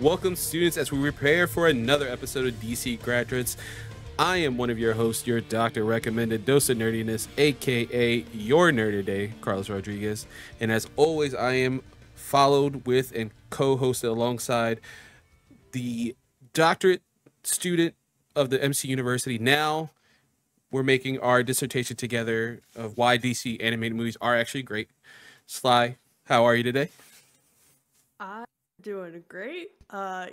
Welcome, students, as we prepare for another episode of DC Graduates. I am one of your hosts, your doctor recommended dose of nerdiness, aka your nerd today, Carlos Rodriguez. And as always, I am followed with and co-hosted alongside the doctorate student of the MC University. Now we're making our dissertation together of why DC animated movies are actually great. Sly, how are you today? I'm doing great. I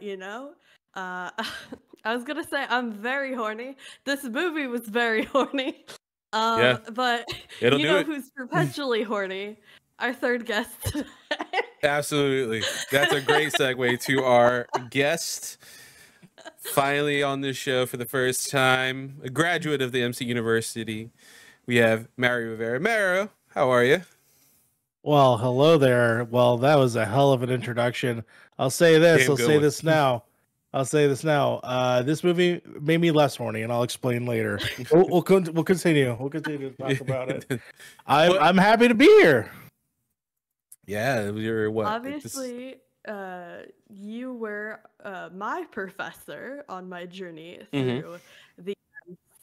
was gonna say I'm very horny. This movie was very horny. Yeah, But it'll you do know it. who's perpetually horny? Our third guest today. Absolutely. That's a great segue to our guest. Finally on this show for the first time, a graduate of the MC University. We have Mary Rivera. Mara, how are you? Well, hello there. Well, that was a hell of an introduction. I'll say this. Damn I'll good say one. this now. I'll say this now. This movie made me less horny, and I'll explain later. We'll continue. We'll continue to talk about it. I'm happy to be here. Yeah, you're what? Obviously, you were my professor on my journey through the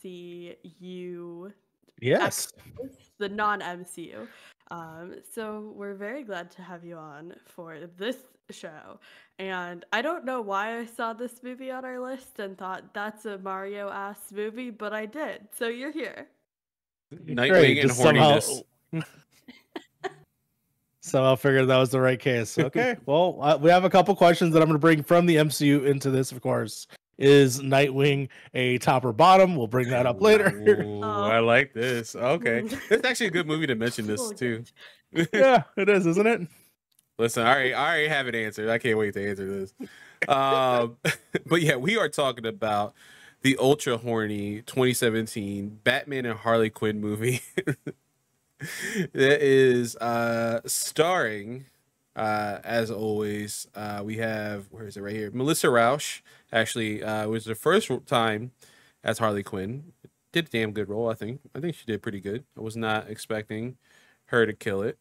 MCU. Yes. The non-MCU. So we're very glad to have you on for this show. And I don't know why I saw this movie on our list and thought that's a Mario-ass movie, but I did. So you're here. Nightwing and horniness. So I figured that was the right case. Okay. Well, we have a couple questions that I'm going to bring from the MCU into this, of course. Is Nightwing a top or bottom? We'll bring that up later. Ooh, I like this. Okay. It's actually a good movie to mention this too. Yeah, it is, isn't it? Listen, I already have it answered. I can't wait to answer this. But yeah, we are talking about the ultra horny 2017 Batman and Harley Quinn movie. That is starring, as always, we have, where is it, right here, Melissa Rauch. Actually, it was the first time as Harley Quinn. Did a damn good role, I think. I think she did pretty good. I was not expecting her to kill it.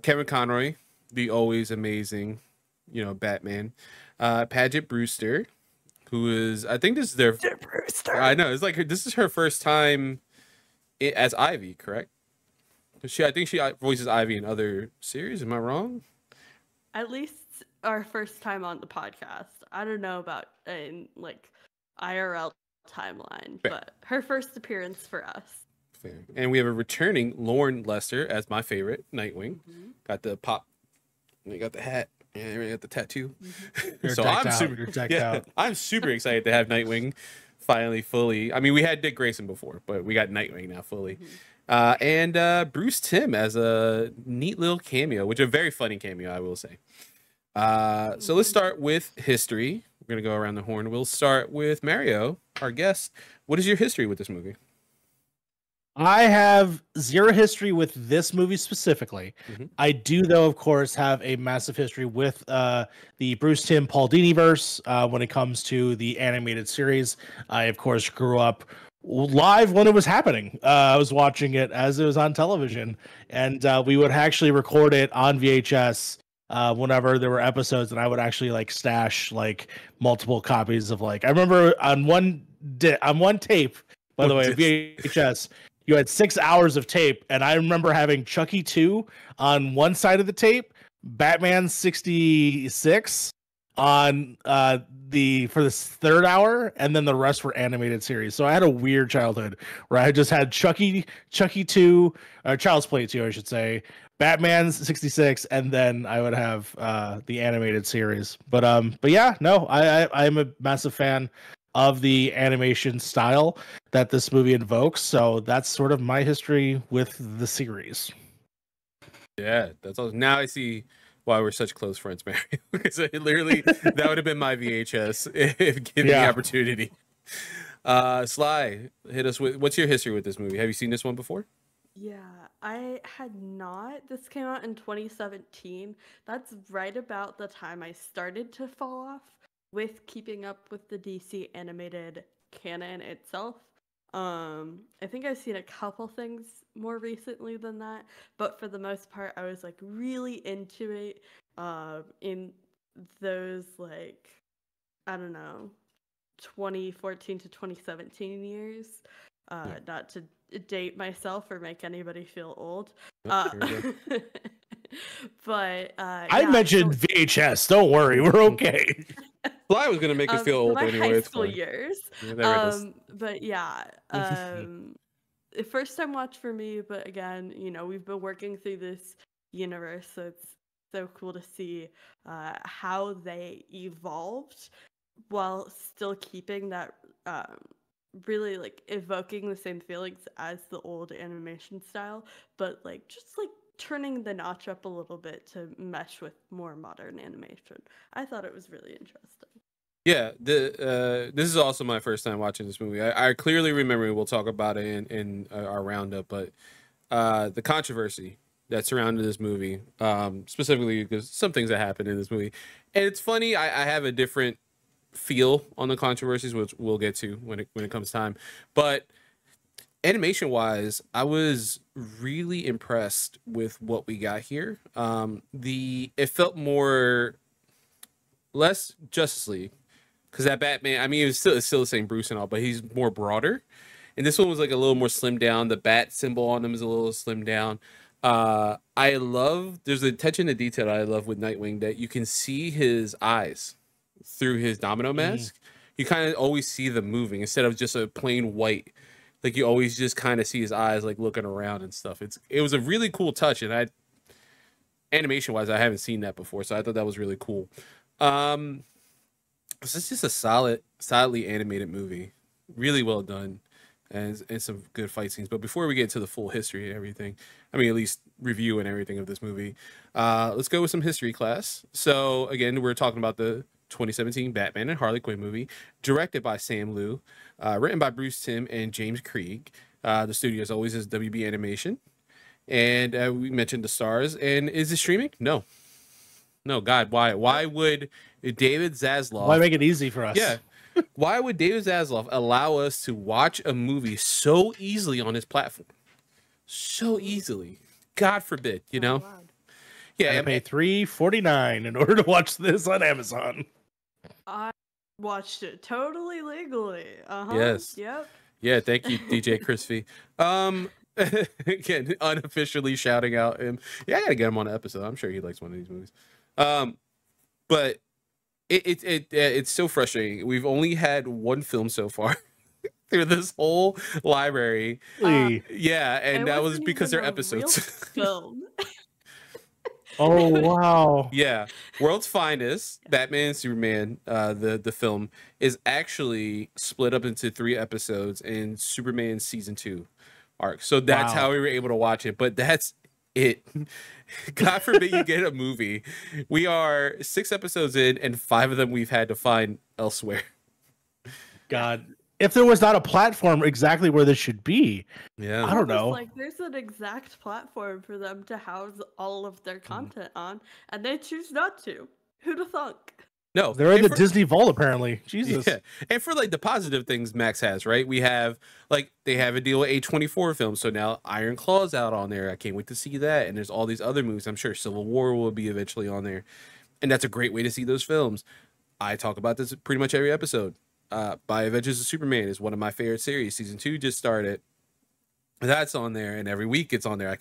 Kevin Conroy, the always amazing, Batman. Paget Brewster, who is, I think this is their... Brewster. I know, it's like, this is her first time as Ivy, correct? I think she voices Ivy in other series. Am I wrong? At least our first time on the podcast. I don't know about in IRL timeline, but her first appearance for us. Fair. And we have a returning Lauren Lester as my favorite Nightwing. Got the pop. You got the hat. And got the tattoo. So I'm super excited to have Nightwing finally fully. I mean, we had Dick Grayson before, but we got Nightwing now fully. And Bruce Timm as a neat little cameo, which is a very funny cameo, I will say. So let's start with history. We're going to go around the horn. We'll start with Mario, our guest. What is your history with this movie? I have zero history with this movie specifically. I do, though, of course, have a massive history with the Bruce Timm Paul Dini verse when it comes to the animated series. I, of course, grew up live when it was happening. I was watching it as it was on television, and we would actually record it on VHS whenever there were episodes, and I would actually stash multiple copies of I remember on one tape, by the way, VHS. You had 6 hours of tape, and I remember having Chucky 2 on one side of the tape, Batman 66 on for the third hour, and then the rest were animated series. So I had a weird childhood where I just had Chucky 2, or Child's Play 2, I should say, Batman 66, and then I would have the animated series. But yeah, no, I'm a massive fan of the animation style that this movie invokes. So that's sort of my history with the series. Yeah, that's all. Now I see why we're such close friends, Mario. Because literally, that would have been my VHS if given the opportunity. Sly, hit us with, what's your history with this movie? Have you seen this one before? Yeah, I had not. This came out in 2017. That's right about the time I started to fall off with keeping up with the DC animated canon itself. I think I've seen a couple things more recently than that, but for the most part, I was really into it in those, like, I don't know, 2014 to 2017 years. Not to date myself or make anybody feel old. But I mentioned VHS. Don't worry, we're okay. Well, I was gonna make us feel old my anyway. high It's school fine. years. Yeah, But yeah, first time watch for me. But again, we've been working through this universe, so it's so cool to see how they evolved while still keeping that really like evoking the same feelings as the old animation style, but like just like turning the notch up a little bit to mesh with more modern animation. I thought it was really interesting. Yeah, this is also my first time watching this movie. I clearly remember, we'll talk about it in our roundup, but the controversy that surrounded this movie, specifically because some things that happened in this movie. And it's funny, I have a different feel on the controversies, which we'll get to when it comes time. But animation wise, I was really impressed with what we got here. It felt less Justice League, because that Batman, I mean, it's still the same Bruce and all, but he's more broader. And this one was like a little more slimmed down. The bat symbol on him is a little slimmed down. There's the attention to detail I love with Nightwing, that you can see his eyes through his domino mask. You kind of always see them moving instead of just a plain white. Like, you always just kind of see his eyes like looking around and stuff. It was a really cool touch, and animation wise, I haven't seen that before, so I thought that was really cool. It's just a solidly animated movie, really well done, and some good fight scenes. But before we get to the full history and everything, I mean, at least review and everything of this movie, let's go with some history class. So again, we're talking about the 2017 Batman and Harley Quinn movie, directed by Sam Liu, written by Bruce Timm and James Krieg. The studio, as always, is WB Animation. And we mentioned the stars. And is it streaming? No. God, why? Why would David Zaslav... Why make it easy for us? Yeah. Why would David Zaslav allow us to watch a movie so easily on his platform? So easily. God forbid, you know? Yeah, I pay $3.49 in order to watch this on Amazon. I watched it totally legally. Yes. Yep. Yeah, thank you, DJ Crispy. Again, unofficially shouting out him. Yeah, I gotta get him on an episode. I'm sure he likes one of these movies. But it's so frustrating. We've only had one film so far through this whole library. Yeah, and that was because they're episodes. Film. Oh wow. Yeah, World's Finest, Batman and Superman, the film is actually split up into 3 episodes in Superman season 2 arc. So that's how we were able to watch it. But that's it. God forbid you get a movie. We are 6 episodes in, and 5 of them we've had to find elsewhere. God. If there was not a platform exactly where this should be, yeah, I don't know. Like, there's an exact platform for them to house all of their content on, and they choose not to. Who'd have thunk? No, they're in the Disney Vault apparently. Jesus. Yeah, and for like the positive things Max has, right? We have they have a deal with A24 films, so now Iron Claw's out on there. I can't wait to see that. And there's all these other movies. I'm sure Civil War will be eventually on there, and that's a great way to see those films. I talk about this pretty much every episode. By Avengers of Superman is one of my favorite series. Season 2 just started. That's on there, and every week it's on there.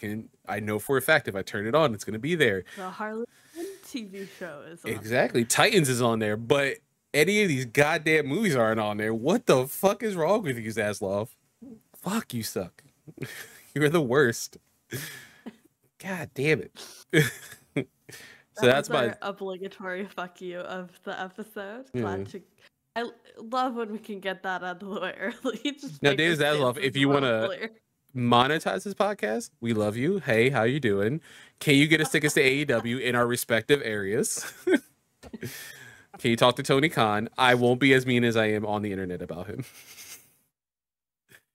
I know for a fact if I turn it on, it's going to be there. The Harley Quinn TV show is on exactly. Titans is on there, but any of these goddamn movies aren't on there. What the fuck is wrong with you, Zaslav? Fuck, you suck. You're the worst. God damn it. So that's my obligatory fuck you of the episode. I love when we can get that out of the way early. Now, David Zaslav, if you want to monetize this podcast, we love you. Hey, how you doing? Can you get us tickets to AEW in our respective areas? Can you talk to Tony Khan? I won't be as mean as I am on the internet about him.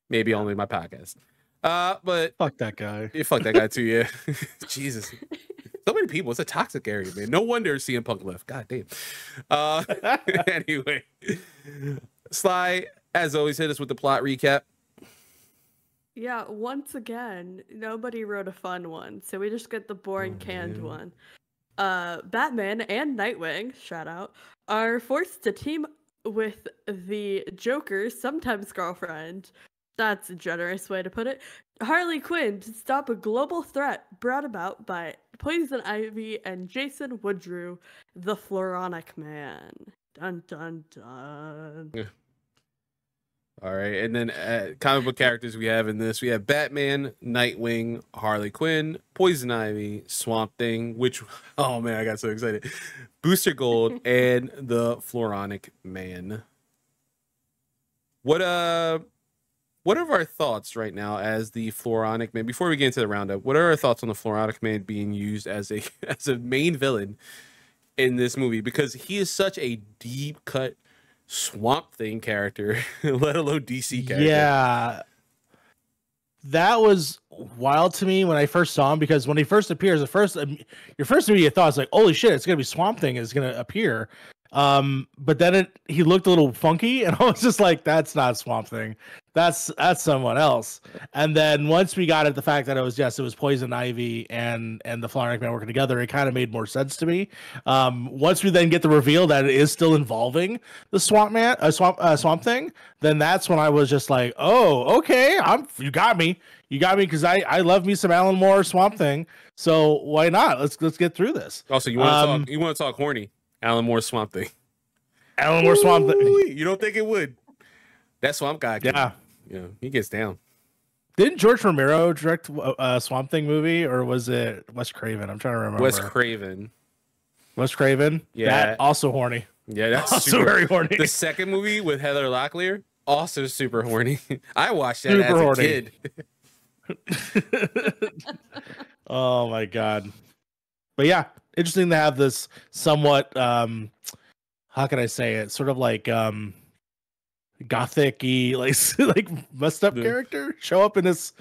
Maybe only my podcast. But fuck that guy. Yeah, fuck that guy too. Yeah. Jesus. So many people. It's a toxic area, man. No wonder CM Punk left. God damn. Anyway, Sly, as always, hit us with the plot recap. Yeah, once again, nobody wrote a fun one, so we just get the boring canned one. Batman and Nightwing, shout out, are forced to team with the Joker's sometimes girlfriend. That's a generous way to put it. Harley Quinn to stop a global threat brought about by Poison Ivy and Jason Woodrue, the Floronic Man. Dun dun dun. Yeah. All right, and then comic book characters we have in this, we have Batman, Nightwing, Harley Quinn, Poison Ivy, Swamp Thing, which, oh man, I got so excited, Booster Gold, and the Floronic Man. What are our thoughts right now as the Floronic Man? Before we get into the roundup, what are our thoughts on the Floronic Man being used as a main villain in this movie? Because he is such a deep cut Swamp Thing character, let alone DC character. Yeah, that was wild to me when I first saw him, because when he first appears, your first immediate thought is like, holy shit, it's gonna be Swamp Thing is gonna appear. But then he looked a little funky, and I was just like, that's not Swamp Thing, that's someone else. And then once we got at the fact that it was Poison Ivy and the Floronic Man working together, it kind of made more sense to me. Once we then get the reveal that it is still involving the Swamp Thing, then that's when I was just like, oh, okay, you got me, because I love me some Alan Moore Swamp Thing, so why not? Let's get through this. Also, you want to talk horny? Alan Moore Swamp Thing. Alan Moore Swamp Thing. You don't think it would? That Swamp guy. Yeah, he gets down. Didn't George Romero direct a Swamp Thing movie, or was it Wes Craven? I'm trying to remember. Wes Craven. Yeah, that also horny. Yeah, that's also very horny. The second movie with Heather Locklear, also super horny. I watched that as a kid. Oh my god. But yeah, interesting to have this somewhat how can I say it? Sort of like gothic-y, like messed up character show up in this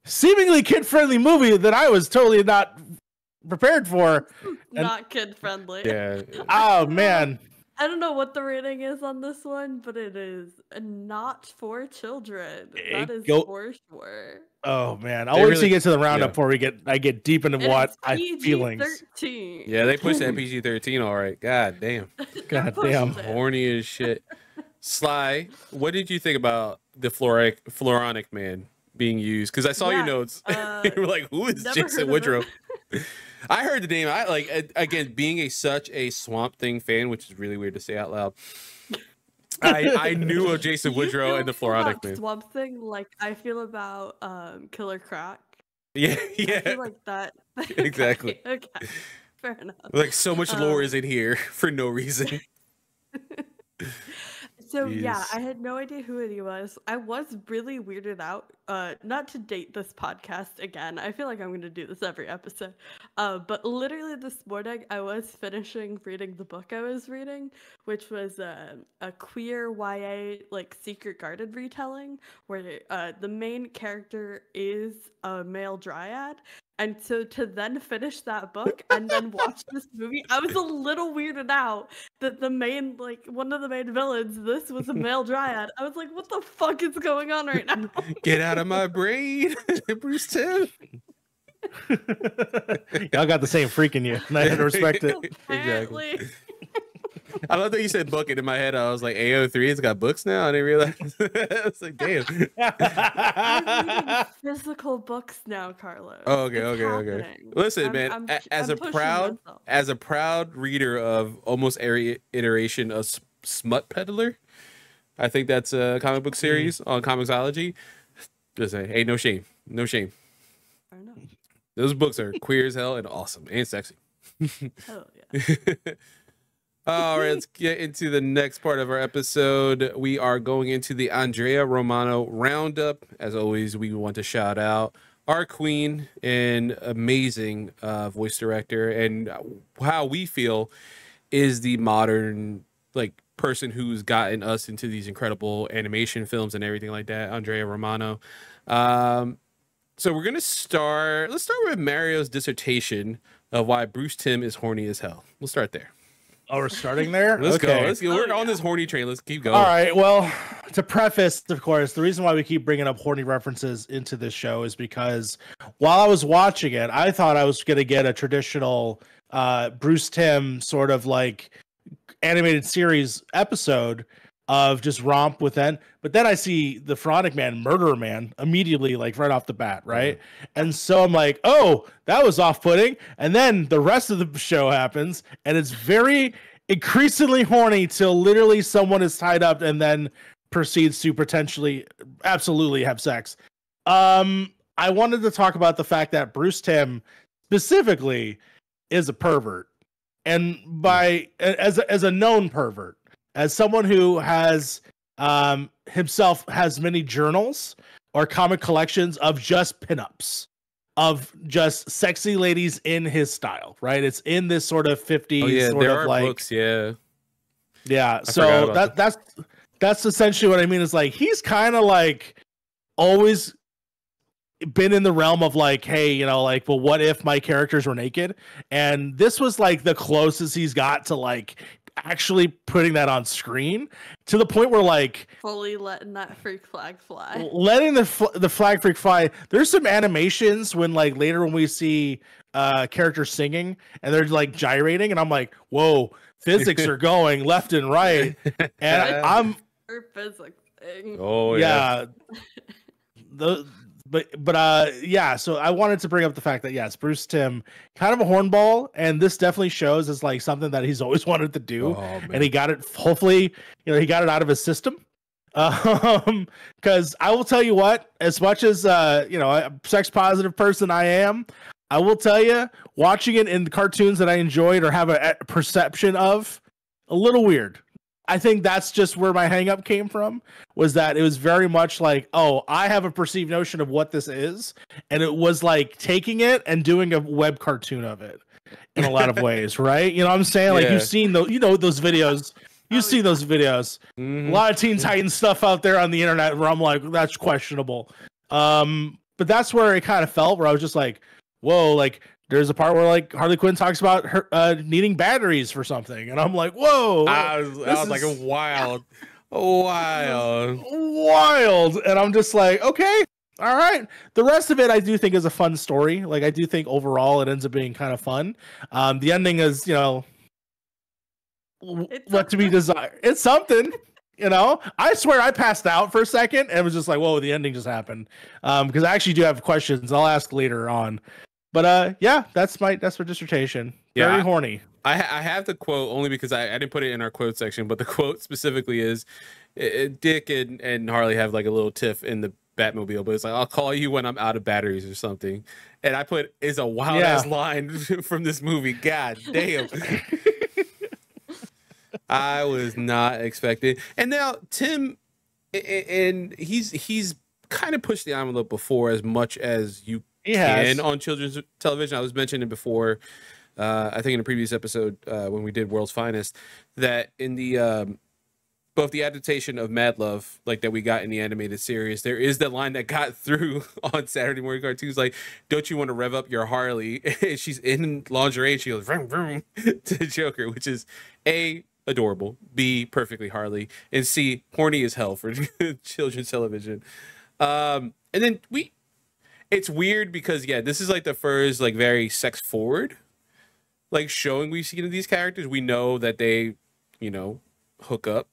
seemingly kid-friendly movie that I was totally not prepared for. Not kid-friendly. Yeah. Oh man. I don't know what the rating is on this one, but it is not for children. That is for sure. Oh man, I'll wait till you get to the roundup before I get deep into what I feelings. Yeah, they pushed that PG-13 all right. God damn. God damn. Horny as shit. Sly, what did you think about the Floronic Man being used? Because I saw your notes. You were like, who is Jason Woodrue? I heard the name. I like, again, being such a Swamp Thing fan, which is really weird to say out loud. I knew of Jason Woodrue and the Floronic Man. Swamp Thing, like I feel about Killer Croc. Yeah. I feel like that. Exactly. Okay. Fair enough. Like so much lore is in here for no reason. So yeah, I had no idea who he was. I was really weirded out. Not to date this podcast again. I feel like I'm going to do this every episode. But literally this morning, I was finishing reading the book I was reading, which was a queer YA like Secret Garden retelling, where the main character is a male dryad. And so to then finish that book and then watch this movie, I was a little weirded out that one of the main villains, this was a male dryad. I was like, what the fuck is going on right now? Get out of my brain, Bruce Timm. Y'all got the same freak in you, and I had to respect it. Exactly. I love that you said book, and in my head I was like, AO3 has got books now. I didn't realize. I was like, damn. I'm reading physical books now, Carlos. Oh, okay. Listen, man, as a proud reader of almost every iteration of Smut Peddler, I think that's a comic book series on Comixology. Just say, hey, no shame. I know. Those books are queer as hell and awesome and sexy. Hell yeah. All right, let's get into the next part of our episode. We are going into the Andrea Romano roundup. As always, we want to shout out our queen and amazing voice director, and how we feel is the modern person who's gotten us into these incredible animation films and everything like that. Andrea Romano. So we're gonna let's start with Mario's dissertation of why Bruce Timm is horny as hell. We'll start there. Oh, we're starting there? Let's go. Okay. Let's go. We're on this horny train. Let's keep going. All right. Well, to preface, of course, the reason why we keep bringing up horny references into this show is because while I was watching it, I thought I was going to get a traditional Bruce Timm sort of like animated series episode of just romp within, but then I see the Pharaonic Man, Murderer Man, immediately, like right off the bat, right? And so I'm like, oh, that was off-putting. And then the rest of the show happens, and it's very increasingly horny till literally someone is tied up and then proceeds to potentially absolutely have sex. I wanted to talk about the fact that Bruce Timm specifically is a pervert, and by as a known pervert, as someone who has himself has many journals or comic collections of just pinups, of just sexy ladies in his style, right? It's in this sort of 50s sort there of are like books, yeah. So that's essentially what I mean. Is like he's kind of like always been in the realm of like, hey, you know, like, well, what if my characters were naked? And this was like the closest he's got to like actually putting that on screen, to the point where like fully letting that freak flag fly. Letting the flag freak fly. There's some animations when like later when we see characters singing and they're like gyrating, and I'm like, whoa, physics are going left and right. And I'm physics thing. Oh yeah. Yeah, so I wanted to bring up the fact that yes, Bruce Timm, kind of a hornball, and this definitely shows as like something that he's always wanted to do, and he got it. Hopefully, you know, he got it out of his system. Because I will tell you what, as much as you know, a sex positive person I am, I will tell you, watching it in the cartoons that I enjoyed or have a perception of, a little weird. I think that's just where my hang up came from, was that it was very much like, oh, I have a perceived notion of what this is. And it was like taking it and doing a web cartoon of it in a lot of ways, right? You know what I'm saying? Like you've seen those, you know, those videos. You've seen those videos. A lot of Teen Titans stuff out there on the internet where I'm like, that's questionable. But that's where it kind of felt, where I was just like, whoa, like there's a part where like Harley Quinn talks about her needing batteries for something, and I'm like, whoa! I was like, wild, and I'm just like, okay, all right. The rest of it, I do think is a fun story. Like I do think overall it ends up being kind of fun. The ending is, you know, what to be desired. It's something. You know, I swear I passed out for a second and was just like, whoa, the ending just happened. Because I actually do have questions I'll ask later on. But yeah, that's my dissertation. Very horny. I have the quote only because I didn't put it in our quote section, but the quote specifically is Dick and Harley have like a little tiff in the Batmobile, but it's like, I'll call you when I'm out of batteries or something. And I put, is a wild ass line from this movie. God damn. I was not expecting. And now Tim, and he's kind of pushed the envelope before as much as you can on children's television. I was mentioning before, I think in a previous episode when we did World's Finest, that in the both the adaptation of Mad Love, like that we got in the animated series, there is that line that got through on Saturday morning cartoons, like, don't you want to rev up your Harley? And she's in lingerie and she goes vroom, vroom, to the Joker, which is A, adorable, B, perfectly Harley, and C, horny as hell for children's television. And then it's weird because this, is like the first like very sex forward like showing we've seen of these characters. We know that they, you know, hook up.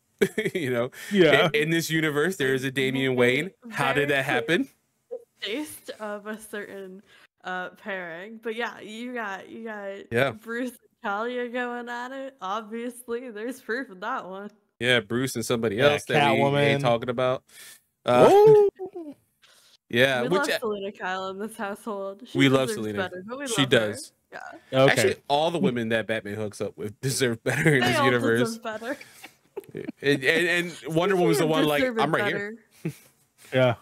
You know, in this universe there is a Damian Wayne. How did that happen? Taste of a certain pairing, but you got Bruce and Talia going at it. Obviously, there's proof of that one. Yeah, Bruce and somebody else that we ain't talking about. Yeah, we love Selena Kyle in this household. We love Selena. Better, but she does. Her. Yeah. Okay. Actually, all the women that Batman hooks up with deserve better in this universe. Better. And Wonder Woman's the one like, I'm right here. Yeah.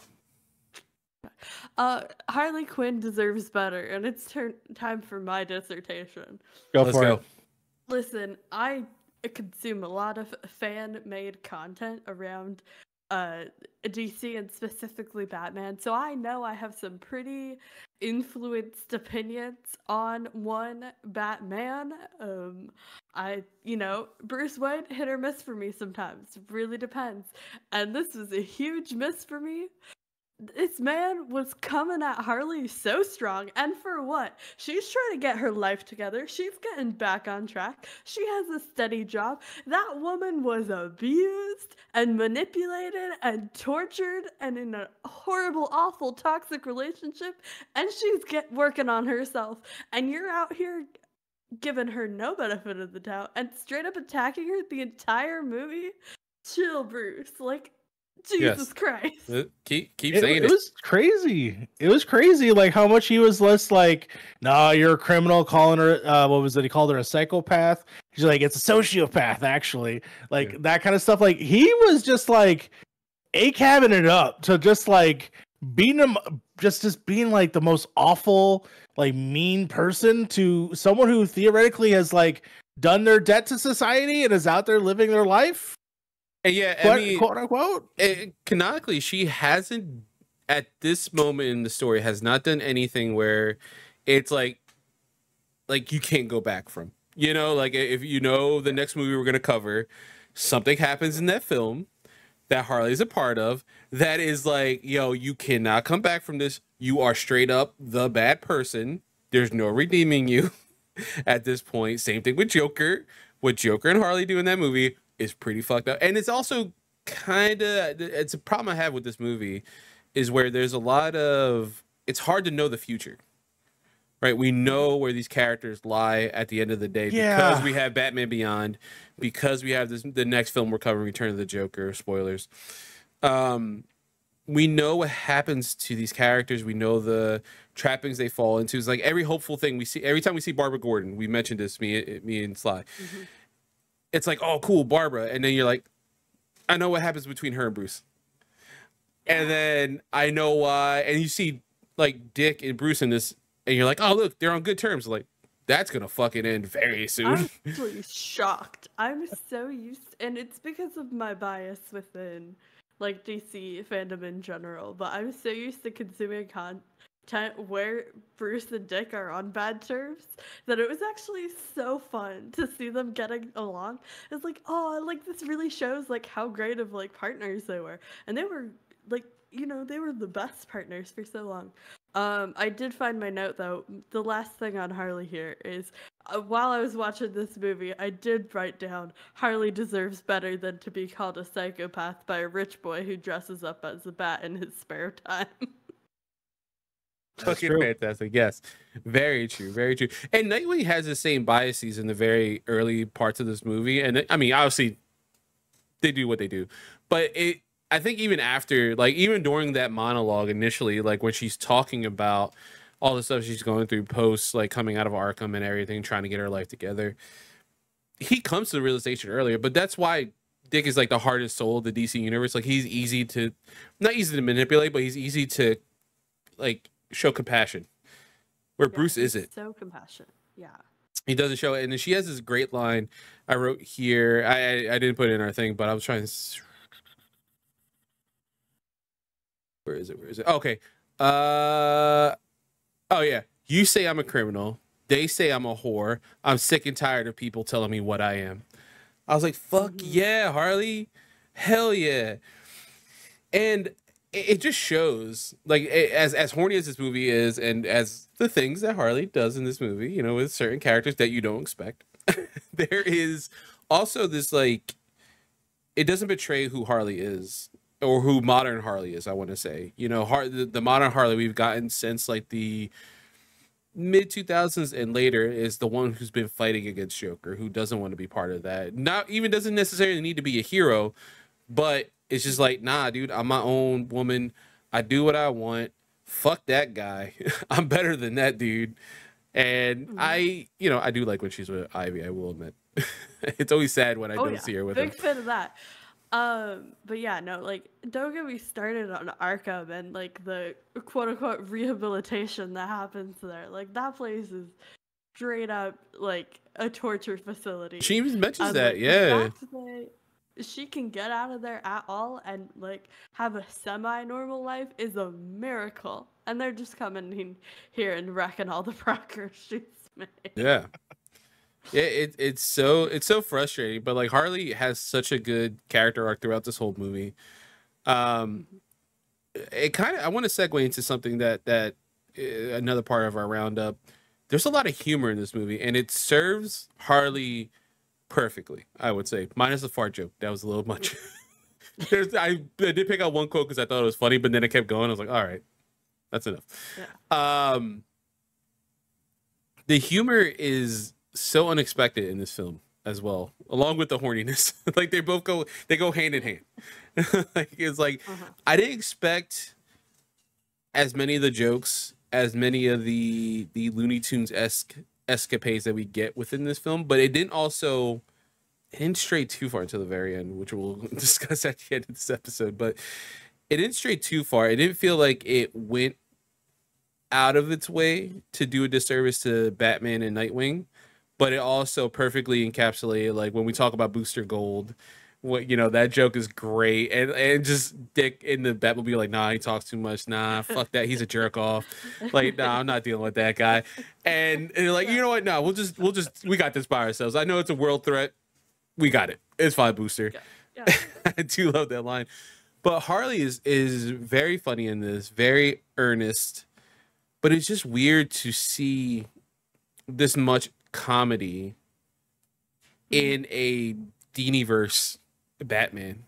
Harley Quinn deserves better, and it's time for my dissertation. Let's go. Listen, I consume a lot of fan-made content around DC and specifically Batman, so I know I have some pretty influenced opinions on one Batman. Bruce Wayne hit or miss for me sometimes. Really depends. And this was a huge miss for me. This man was coming at Harley so strong, and for what? She's trying to get her life together. She's getting back on track. She has a steady job. That woman was abused and manipulated and tortured and in a horrible, awful, toxic relationship, and she's working on herself. And you're out here giving her no benefit of the doubt and straight up attacking her the entire movie. Chill, Bruce. Like, Jesus Christ. Keep saying it. It was crazy. It was crazy, like how much he was less like, nah, you're a criminal, calling her what was it? He called her a psychopath. He's like, it's a sociopath, actually. Like that kind of stuff. Like he was just like cabbing it up to just like beating him, just being like the most awful, like mean person to someone who theoretically has like done their debt to society and is out there living their life. Yeah, I mean, quote unquote. Canonically, she hasn't at this moment in the story has not done anything where it's like you can't go back from. You know, like if you know the next movie we're gonna cover, something happens in that film that Harley's a part of that is like, yo, you cannot come back from this. You are straight up the bad person. There's no redeeming you at this point. Same thing with Joker. What Joker and Harley do in that movie is pretty fucked up. And it's also it's a problem I have with this movie is where there's a lot of, it's hard to know the future, right? We know where these characters lie at the end of the day because we have Batman Beyond, because we have the next film we're covering, Return of the Joker, spoilers. We know what happens to these characters. We know the trappings they fall into. It's like every hopeful thing we see, every time we see Barbara Gordon, we mentioned this, me and Sly. Mm-hmm. It's like, oh, cool, Barbara. And then you're like, I know what happens between her and Bruce. And then I know why. And you see, like, Dick and Bruce in this, and you're like, oh, look, they're on good terms. Like, that's going to fucking end very soon. I'm actually shocked. I'm so used, and it's because of my bias within, like, DC fandom in general, but I'm so used to consuming content where Bruce and Dick are on bad terms that it was actually so fun to see them getting along. It's like, oh, like this really shows like how great of like partners they were, and they were like, they were the best partners for so long. I did find my note though. The last thing on Harley here is while I was watching this movie, I did write down Harley deserves better than to be called a psychopath by a rich boy who dresses up as a bat in his spare time. Fucking fantastic. Yes, very true, very true. And Nightwing has the same biases in the very early parts of this movie, and I mean, obviously, they do what they do, but I think even after, like, even during that monologue initially, like when she's talking about all the stuff she's going through post, like coming out of Arkham and everything, trying to get her life together, he comes to the realization earlier. But that's why Dick is like the hardest soul of the DC universe. Like he's not easy to manipulate, but he's easy to like show compassion, where Bruce isn't. So compassionate, yeah. He doesn't show it, and then she has this great line I wrote here. I didn't put it in our thing, but I was trying to. Where is it? Okay. Oh yeah. You say I'm a criminal. They say I'm a whore. I'm sick and tired of people telling me what I am. I was like, fuck yeah, Harley. Hell yeah. And it just shows, like, as horny as this movie is, and as the things that Harley does in this movie, with certain characters that you don't expect, there is also this, like, it doesn't betray who Harley is, or who modern Harley is, I want to say. The modern Harley we've gotten since, like, the mid-2000s and later is the one who's been fighting against Joker, who doesn't want to be part of that. Not even doesn't necessarily need to be a hero, but it's just like, nah, dude, I'm my own woman. I do what I want. Fuck that guy. I'm better than that dude. And I do like when she's with Ivy, I will admit. It's always sad when I don't see her with him. Big fan of that. But yeah, no, like, don't get me started on Arkham and, like, the quote-unquote rehabilitation that happens there. Like, that place is straight up, like, a torture facility. She even mentions that, yeah. She can get out of there at all and, like, have a semi-normal life is a miracle. And they're just coming in here and wrecking all the progress she's made. Yeah. it's so frustrating. But like Harley has such a good character arc throughout this whole movie. Um, it kind of I want to segue into something that another part of our roundup. There's a lot of humor in this movie, and it serves Harley perfectly. I would say, minus the fart joke. That was a little much. I did pick out one quote because I thought it was funny, but then it kept going. I was like, all right, that's enough. Yeah. The humor is so unexpected in this film as well, along with the horniness. Like they go hand in hand. Like it's like I didn't expect as many of the jokes, as many of the Looney Tunes escapades that we get within this film, but it didn't stray too far until the very end, which we'll discuss at the end of this episode. But it didn't stray too far. It didn't feel like it went out of its way to do a disservice to Batman and Nightwing, but it also perfectly encapsulated, like when we talk about Booster Gold, what that joke is great, and just Dick in the Batmobile like, nah, he talks too much, nah, fuck that, he's a jerk off, like, nah, I'm not dealing with that guy, and they're like, you know what, no, we got this by ourselves. I know it's a world threat, we got it, it's fine, Booster. Yeah. I do love that line, but Harley is very funny in this, very earnest. But it's just weird to see this much comedy in a Diniverse Batman.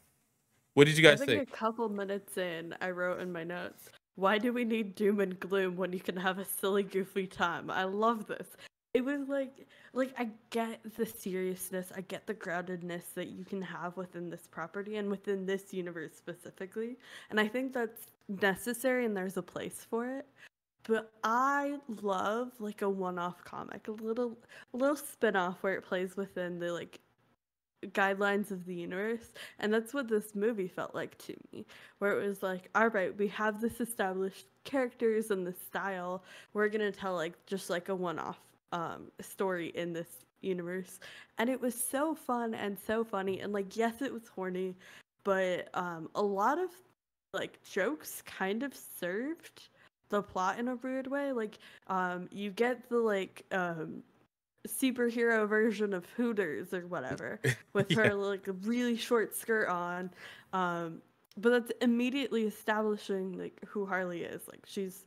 What did you guys think? A couple minutes in, I wrote in my notes, why do we need doom and gloom when you can have a silly, goofy time? I love this. It was like I get the seriousness, I get the groundedness that you can have within this property and within this universe specifically. And I think that's necessary and there's a place for it. But I love like a one-off comic, a little spin-off where it plays within the like guidelines of the universe, and that's what this movie felt like to me, where it was like, all right, we have this established characters and the style, we're gonna tell like just like a one-off story in this universe, and it was so fun and so funny, and like yes, it was horny, but a lot of like jokes kind of served the plot in a weird way. Like you get the like superhero version of Hooters or whatever with her like a really short skirt on, but that's immediately establishing like who Harley is. Like she's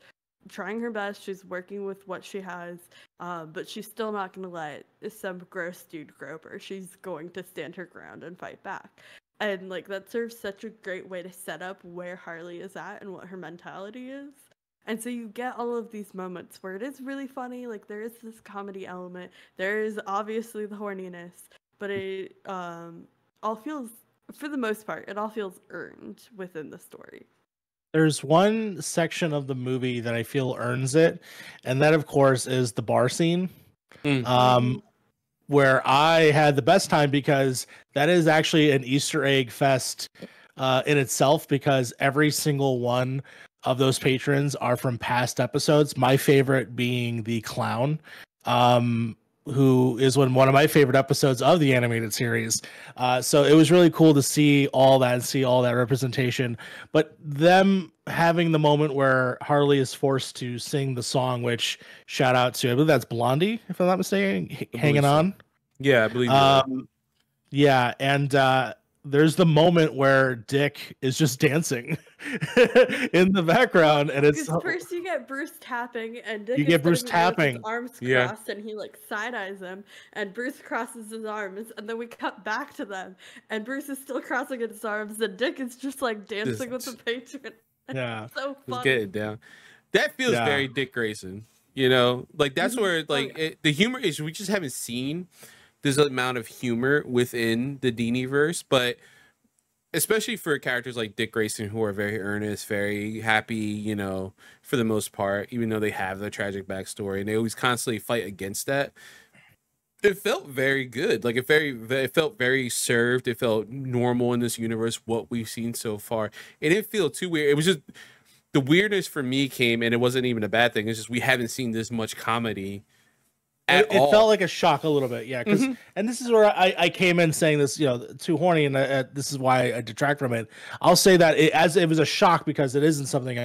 trying her best, she's working with what she has, but she's still not going to let some gross dude grope her. She's going to stand her ground and fight back. And like that serves such a great way to set up where Harley is at and what her mentality is. And so you get all of these moments where it is really funny, like there is this comedy element, there is obviously the horniness, but it all feels, for the most part, it all feels earned within the story. There's one section of the movie that I feel earns it, and that, of course, is the bar scene, where I had the best time because that is actually an Easter egg fest in itself, because every single one of those patrons are from past episodes. My favorite being the clown, who is one of my favorite episodes of the animated series. So it was really cool to see all that and see all that representation. But them having the moment where Harley is forced to sing the song, which shout out to, I believe that's Blondie, if I'm not mistaken, Hanging On. Yeah, I believe yeah, and there's the moment where Dick is just dancing in the background, and it's first you get Bruce tapping, and Dick get Bruce tapping, with his arms crossed, and he like side eyes him, and Bruce crosses his arms, and then we cut back to them, and Bruce is still crossing his arms, and Dick is just like dancing with the patron. Yeah, so fun. Let's get it down. That feels very Dick Grayson, you know, like that's where like the humor is. We just haven't seen this amount of humor within the Diniverse, but especially for characters like Dick Grayson, who are very earnest, very happy, you know, for the most part, even though they have the tragic backstory and they always constantly fight against that. It felt very good. Like it felt very served. It felt normal in this universe, what we've seen so far. It didn't feel too weird. It was just the weirdness for me came, and it wasn't even a bad thing. It's just we haven't seen this much comedy. It felt like a shock a little bit, yeah. Because and this is where I came in saying this, you know, too horny, and this is why I detract from it. I'll say that it was a shock because it isn't something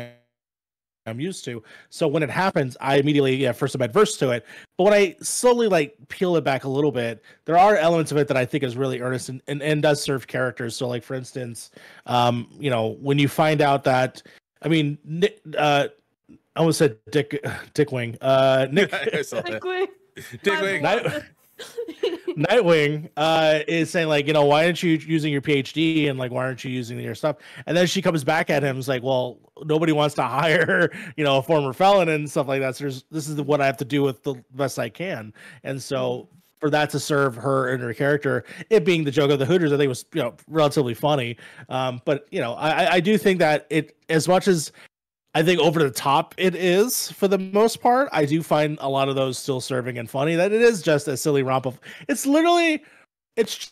I'm used to. So when it happens, I immediately first I'm adverse to it. But when I slowly like peel it back a little bit, there are elements of it that I think is really earnest and does serve characters. So like for instance, when you find out that I almost said Dick Wing. Nick Dick Wing. Dick Wing. Nightwing is saying like, why aren't you using your PhD and like why aren't you using your stuff? And then she comes back at him, is like, well, nobody wants to hire a former felon and stuff like that. So this is what I have to do with the best I can. And so for that to serve her and her character, it being the joke of the Hooters, I think was relatively funny. But I do think that it, as much as I think over the top it is for the most part, I do find a lot of those still serving and funny. That it is just a silly romp of. It's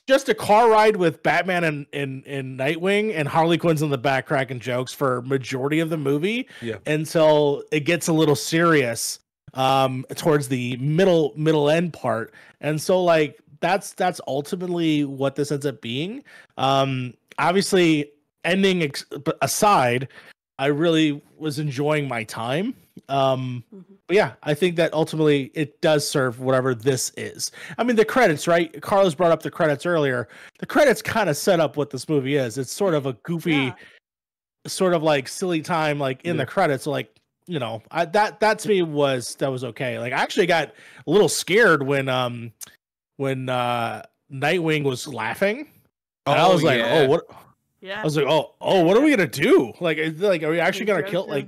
just a car ride with Batman and Nightwing, and Harley Quinn's in the back cracking jokes for majority of the movie. Yeah. Until it gets a little serious towards the middle end part, and so like that's ultimately what this ends up being. Obviously, ending aside, I really was enjoying my time. But yeah, I think that ultimately it does serve whatever this is. I mean, the credits, right? Carlos brought up the credits earlier. The credits kind of set up what this movie is. It's sort of a goofy, sort of like silly time, like in the credits. So like, that to me was okay. Like I actually got a little scared when Nightwing was laughing. And I was like, oh, what? Yeah. I was like, oh, what are we gonna do? Like, are we actually gonna kill? Like,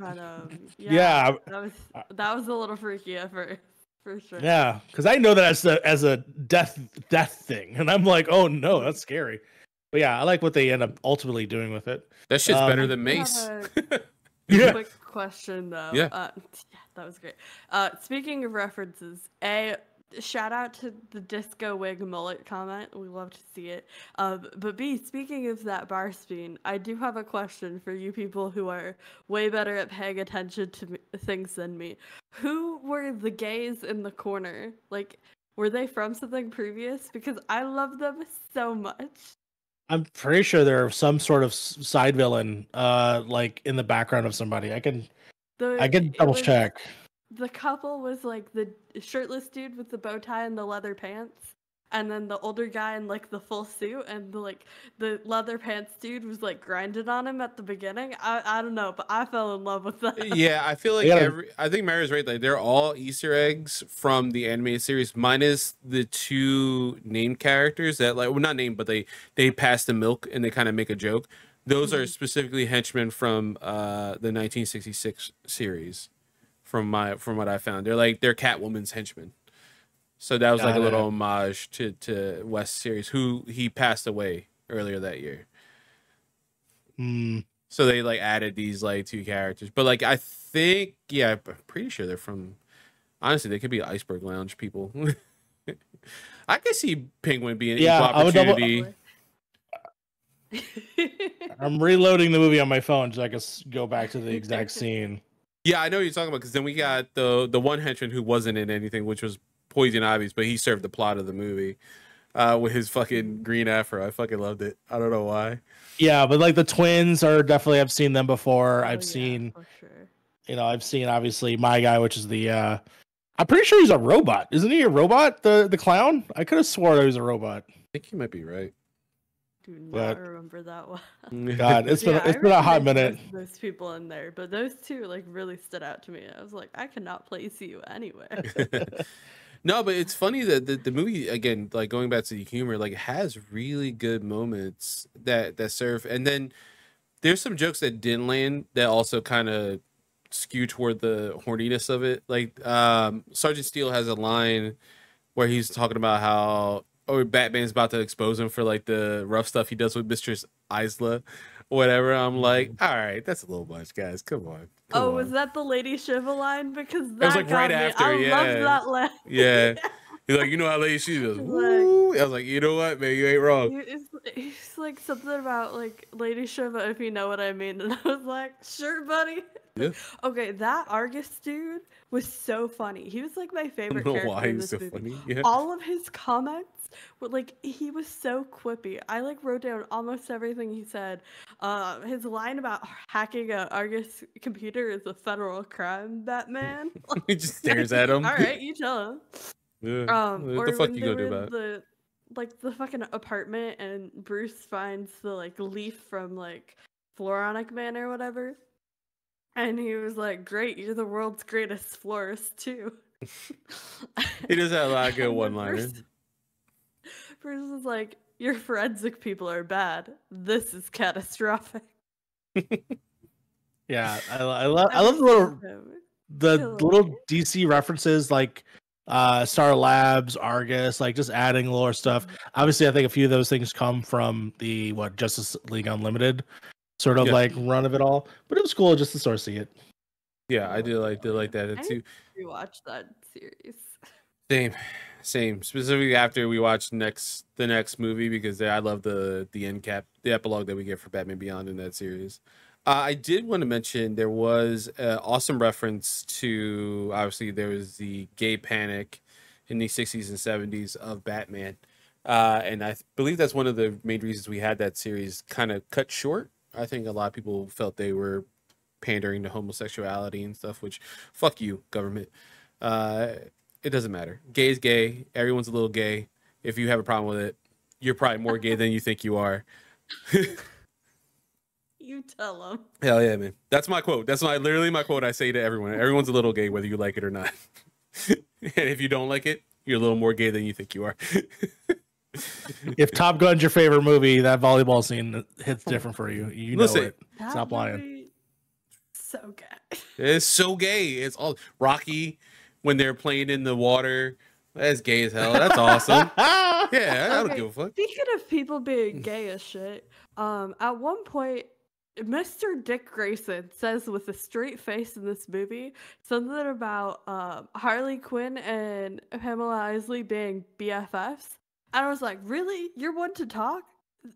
yeah, that was a little freaky at first, for sure. Yeah, because I know that as a death thing, and I'm like, oh no, that's scary. But yeah, I like what they end up ultimately doing with it. That shit's better than Mace. Quick question though. Yeah, that was great. Speaking of references, shout out to the disco wig mullet comment. We love to see it. But B, speaking of that bar scene, I do have a question for you people who are way better at paying attention to things than me. Who were the gays in the corner? Like, were they from something previous? Because I love them so much. I'm pretty sure they're some sort of side villain, like in the background of somebody. I can double check. The couple was like the shirtless dude with the bow tie and the leather pants, and then the older guy in like the full suit, and the leather pants dude was like grinding on him at the beginning. I don't know, but I fell in love with that. Yeah, I feel like I think Mary's right. Like they're all Easter eggs from the animated series, minus the two named characters that not named, but they pass the milk and they kind of make a joke. Those are specifically henchmen from the 1966 series. From what I found, they're Catwoman's henchmen. So that was like a little homage to West series, who he passed away earlier that year. So they like added these like two characters, but like I think I'm pretty sure they're from. Honestly, they could be Iceberg Lounge people. I could see Penguin being equal opportunity. I'm reloading the movie on my phone so I can go back to the exact scene. Yeah, I know what you're talking about, because then we got the one henchman who wasn't in anything, which was Poison Ivy's, but he served the plot of the movie with his fucking green afro. I fucking loved it. I don't know why. Yeah, but like the twins are definitely, I've seen them before. I've seen, for sure. I've seen obviously My Guy, which is the, I'm pretty sure he's a robot. Isn't he a robot? The clown? I could have swore he was a robot. I think you might be right. Do not remember that one. God, it's been a hot minute. Those people in there, but those two like really stood out to me. I was like, I cannot place you anywhere. No, but it's funny that the movie, again, like going back to the humor, like has really good moments that serve, and then there's some jokes that didn't land that also kind of skew toward the horniness of it. Like Sergeant Steele has a line where he's talking about how Batman's about to expose him for like the rough stuff he does with Mistress Isla, whatever. I'm like, all right, that's a little much, guys. Come on. Was that the Lady Shiva line? Because that was like right after. I love that line. Yeah. He's like, you know how Lady Shiva does. Woo. I was like, you know what, man, you ain't wrong. It's like something about like Lady Shiva, if you know what I mean. And I was like, sure, buddy. Yeah. Okay, that Argus dude was so funny. He was like my I favorite don't know character why he in was this so movie. funny. Yeah. All of his comments were like he was so quippy. I like wrote down almost everything he said. His line about hacking a Argus computer is a federal crime, Batman. He just stares at him. All right, you tell him. Yeah. What Or the fuck when you they gonna were do in about it? the fucking apartment and Bruce finds the like leaf from like Floronic Man or whatever. And he was like, "Great, you're the world's greatest florist too." He does have a lot of good And then one-liners. Bruce is like, "Your forensic people are bad. This is catastrophic." Yeah, I love Every the Kill little me. DC references like Star Labs, Argus, like just adding lore stuff. Obviously, I think a few of those things come from the Justice League Unlimited sort of Yeah. like run of it all. But it was cool just to sort of see it. Yeah, I did like that I too. need to rewatch that series. Same. Specifically after we watch the next movie because I love the end cap, the epilogue that we get for Batman Beyond in that series. I did want to mention there was an awesome reference to obviously there was the gay panic in the 60s and 70s of Batman, and I believe that's one of the main reasons we had that series kind of cut short. I think a lot of people felt they were pandering to homosexuality and stuff, which fuck you, government. It doesn't matter. Gay is gay. Everyone's a little gay. If you have a problem with it, you're probably more gay than you think you are. You tell him. Hell yeah, man. That's my quote. That's literally my quote I say to everyone. Everyone's a little gay, whether you like it or not. And if you don't like it, you're a little more gay than you think you are. If Top Gun's your favorite movie, that volleyball scene hits different for you. You know Listen, it. Stop lying. So gay. It's so gay. It's all Rocky when they're playing in the water. That's gay as hell. That's awesome. Yeah, I don't give a fuck. Speaking of people being gay as shit, at one point, Mr. Dick Grayson says with a straight face in this movie something about Harley Quinn and Pamela Isley being BFFs. And I was like, really? You're one to talk?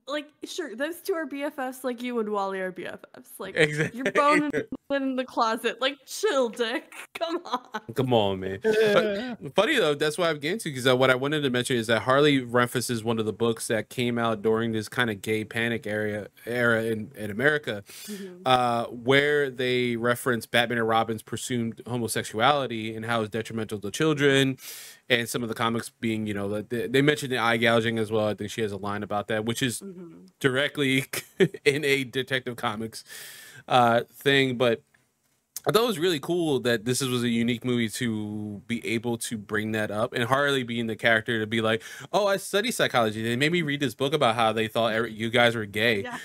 Like, sure, those two are BFFs like you and Wally are BFFs. Like, Exactly. you're boning in the closet. Like, chill, Dick. Come on. Come on, man. But funny though, that's why I'm getting to because what I wanted to mention is that Harley references one of the books that came out during this kind of gay panic era in America, where they reference Batman and Robin's presumed homosexuality and how it's detrimental to children, and some of the comics being, you know, they mentioned the eye gouging as well. I think she has a line about that, which is directly in a Detective Comics thing, but I thought it was really cool that this was a unique movie to be able to bring that up, and Harley being the character to be like, "Oh, I study psychology. They made me read this book about how they thought you guys were gay." Yeah.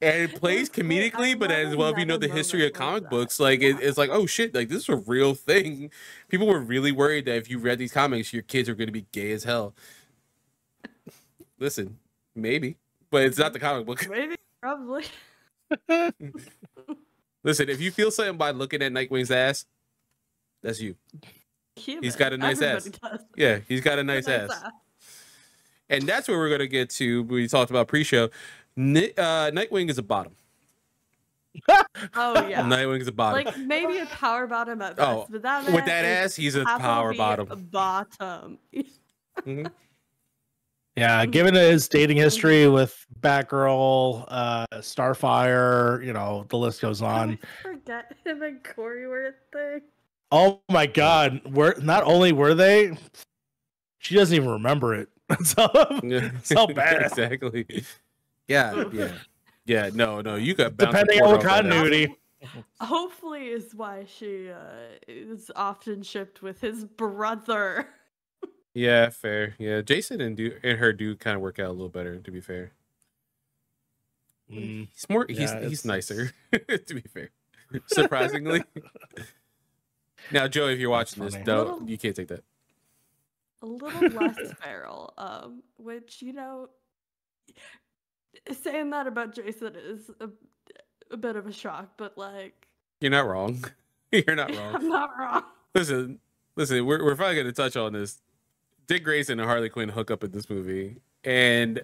And it plays comedically, but as well, if you know the history of comic books, like it's like, oh shit, like this is a real thing. People were really worried that if you read these comics, your kids are going to be gay as hell. Listen, maybe, but it's not the comic book. Maybe, probably. Listen, if you feel something by looking at Nightwing's ass, that's you. He's got a nice ass. Yeah, he's got a nice ass. And that's where we're going to get to. We talked about pre-show. Nightwing is a bottom. Oh, yeah. Nightwing is a bottom. Like, maybe a power bottom at best. But that with that ass, he's a power bottom. A bottom. Yeah, given his dating history with Batgirl, Starfire, you know, the list goes on. I forget him and Corey were a thing. Oh my God! Not only were they, she doesn't even remember it. It's how bad. Exactly. Yeah. No. You got depending on continuity. Hopefully, is why she is often shipped with his brother. Yeah, fair. Yeah, Jason and her do kind of work out a little better. To be fair, he's more. He's nicer. To be fair, surprisingly. Now, Joe, if you're watching this, you can't take that. A little less feral, which, you know, saying that about Jason is a bit of a shock, but like, you're not wrong. You're not wrong. I'm not wrong. Listen. We're probably going to touch on this. Dick Grayson and Harley Quinn hook up in this movie, and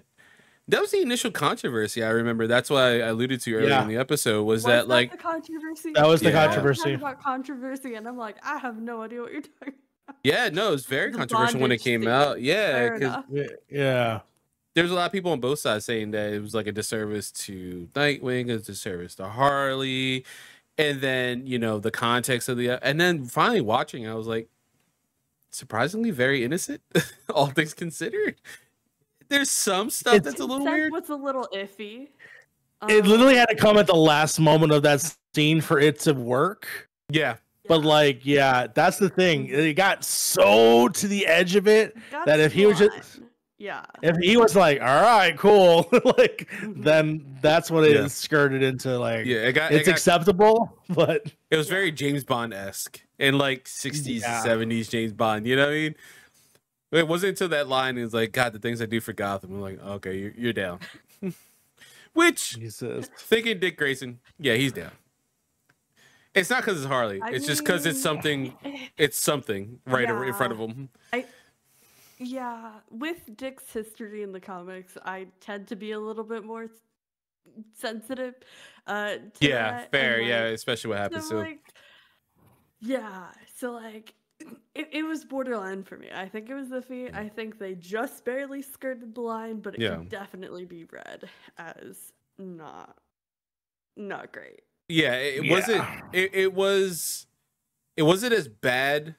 That was the initial controversy. I remember. That's why I alluded to earlier in the episode. Was that like the controversy? That was the Yeah. controversy. Talking about controversy, and I'm like, I have no idea what you're talking about. Yeah, no, it was very The controversial when it bondage came scene. out. Yeah, Fair because enough. Yeah. there's a lot of people on both sides saying that it was like a disservice to Nightwing, a disservice to Harley, and then the context of and then finally watching, I was like, surprisingly very innocent, all things considered. There's some stuff that's a little weird. What's a little iffy. It literally had to come at the last moment of that scene for it to work. Yeah. But like, yeah, that's the thing. It got so to the edge of it that if he was just, if he was like, all right, cool, like, then that's when it skirted into like, it's acceptable, but it was very James Bond-esque in like 60s, 70s James Bond. You know what I mean? It wasn't until that line is like, God, the things I do for Gotham. I'm like, okay, you're down. Which, thinking Dick Grayson, yeah, he's down. It's not because it's Harley. It's just because it's something. It's something right in front of him. With Dick's history in the comics, I tend to be a little bit more sensitive. To that. Fair. And, yeah, especially what happens to him. So like, it was borderline for me. I think it was iffy. I think they just barely skirted the line, but it could definitely be read as not great. Yeah, wasn't. It wasn't as bad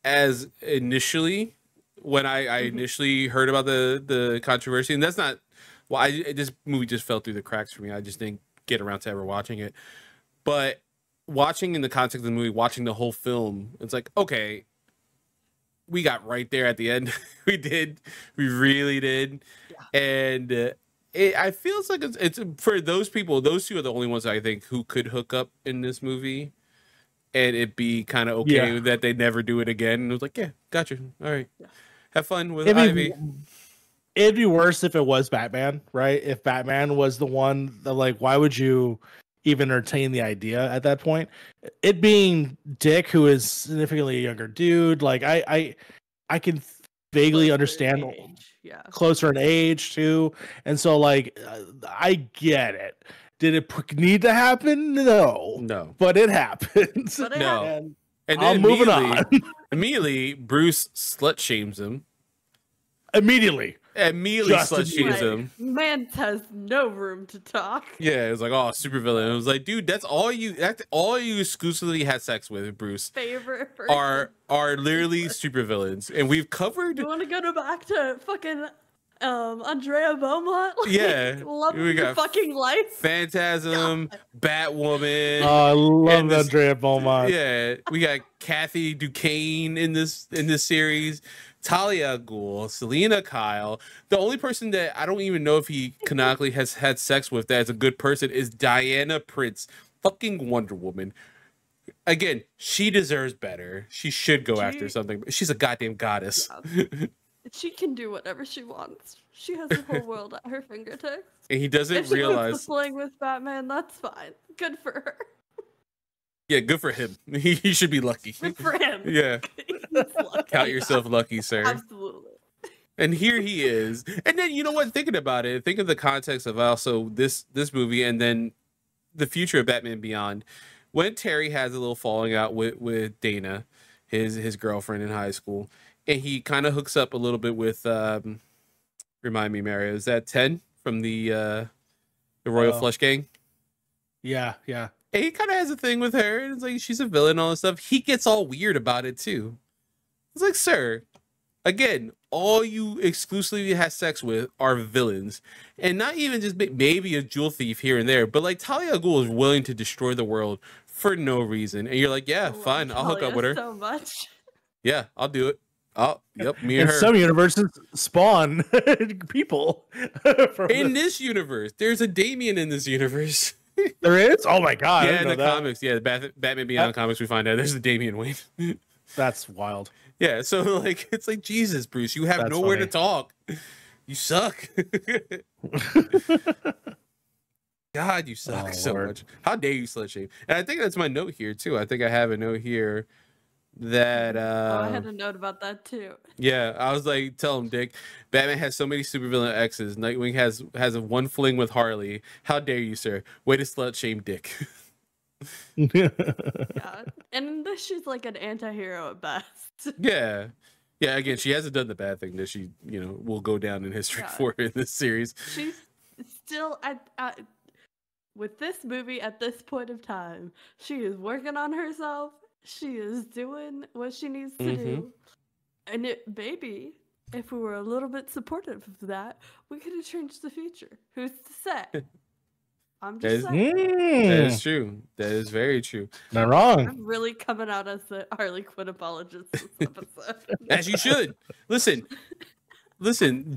as initially when I initially heard about the controversy, and that's not. Well, this movie just fell through the cracks for me. I just didn't get around to ever watching it, but watching in the context of the movie, watching the whole film, it's like, okay, we got right there at the end. We really did, and. I feel like it's for those people. Those two are the only ones I think who could hook up in this movie, and it be kind of okay that they never do it again. And it was like, yeah, gotcha. All right, have fun with Ivy. It'd be worse if it was Batman, right? If Batman was the one that, like, why would you even entertain the idea at that point? It being Dick, who is significantly a younger dude, like I can vaguely understand. Closer in age too, and so like I get it. Did it need to happen? No, but it happened. And then I'm moving on. Immediately, Bruce slut shames him. Immediately slut shames him. Man has no room to talk. Yeah, it was like, oh, supervillain. It was like, dude, that's all you exclusively had sex with, Bruce. Favorite person. Are literally supervillains, and we've covered. You want to go back to fucking Andrea Beaumont? Like, yeah, love your fucking life. Phantasm, Batwoman. Oh, I love Andrea Beaumont. Yeah, we got Kathy Duquesne in this series. Talia al Ghul, Selena Kyle. The only person that I don't even know if he canonically has had sex with that is a good person is Diana Prince, fucking Wonder Woman. Again, she deserves better. She should go after something. She's a goddamn goddess. Yeah. She can do whatever she wants. She has the whole world at her fingertips. And he doesn't realize. If she wants to fling with Batman, that's fine. Good for her. Yeah, good for him. He should be lucky. Good for him. Yeah. Count yourself lucky, sir. Absolutely. And here he is. And then, you know what? Thinking about it, think of the context of also this movie and then the future of Batman Beyond. When Terry has a little falling out with Dana, his girlfriend in high school, and he kind of hooks up a little bit with, remind me, Mario, is that 10 from the Royal Flush Gang? Yeah. And he kind of has a thing with her, and it's like she's a villain and all this stuff. He gets all weird about it too. It's like, sir, again, all you exclusively have sex with are villains, and not even just maybe a jewel thief here and there, but like Talia al Ghul is willing to destroy the world for no reason, and you're like, yeah, fine, I'll hook up with her. So much. Yeah, I'll do it. Oh, yep, me and her. Some universes spawn people. In this universe, there's a Damian in this universe. There is? Oh my god! Yeah, in the comics, the Batman Beyond comics, we find out there's a Damian Wayne. That's wild. Yeah, so like it's like Jesus, Bruce, you have nowhere to talk. You suck. God, you suck so much. How dare you slut shame? And I think that's my note here too. I think I have a note here that I had a note about that too. yeah, I was like, tell him, Dick. Batman has so many supervillain exes. Nightwing has a one fling with Harley. How dare you, sir? Way to slut shame Dick. Yeah, and in this, she's like an anti-hero at best. Yeah. Yeah, again, she hasn't done the bad thing that she, will go down in history for in this series. She's still with this movie at this point of time, she is working on herself. She is doing what she needs to do. And maybe if we were a little bit supportive of that, we could have changed the future. Who's to say? I'm just saying. That is true. That is very true. Not wrong. I'm really coming out as the Harley Quinn apologist this episode. As you should. Listen.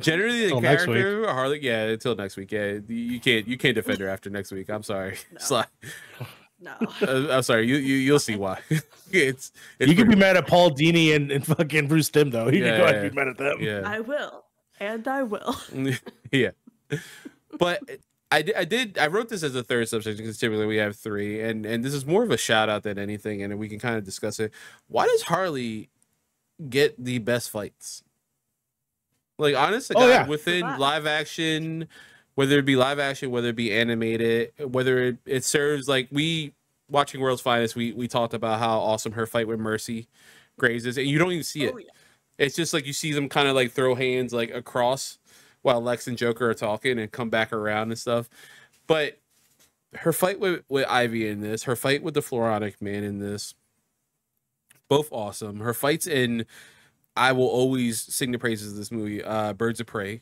Generally the character Harley. Yeah, until next week. Yeah, you can't defend her after next week. I'm sorry. No. No. I'm sorry. You'll see why. it's you can be mad at Paul Dini and fucking Bruce Timm though. You can go ahead and be mad at them. Yeah. I will, and I will. Yeah, but I wrote this as a third subsection because typically we have three, and this is more of a shout out than anything, and we can kind of discuss it. Why does Harley get the best fights? Like, honest to God, within live action, whether it be live action, whether it be animated, whether it serves, like, watching World's Finest, we talked about how awesome her fight with Mercy Graves is, and you don't even see it. Yeah. It's just like you see them kind of like throw hands like across while Lex and Joker are talking and come back around and stuff. But her fight with Ivy in this, her fight with the Floronic Man in this, both awesome. Her fights in, I will always sing the praises of this movie, Birds of Prey,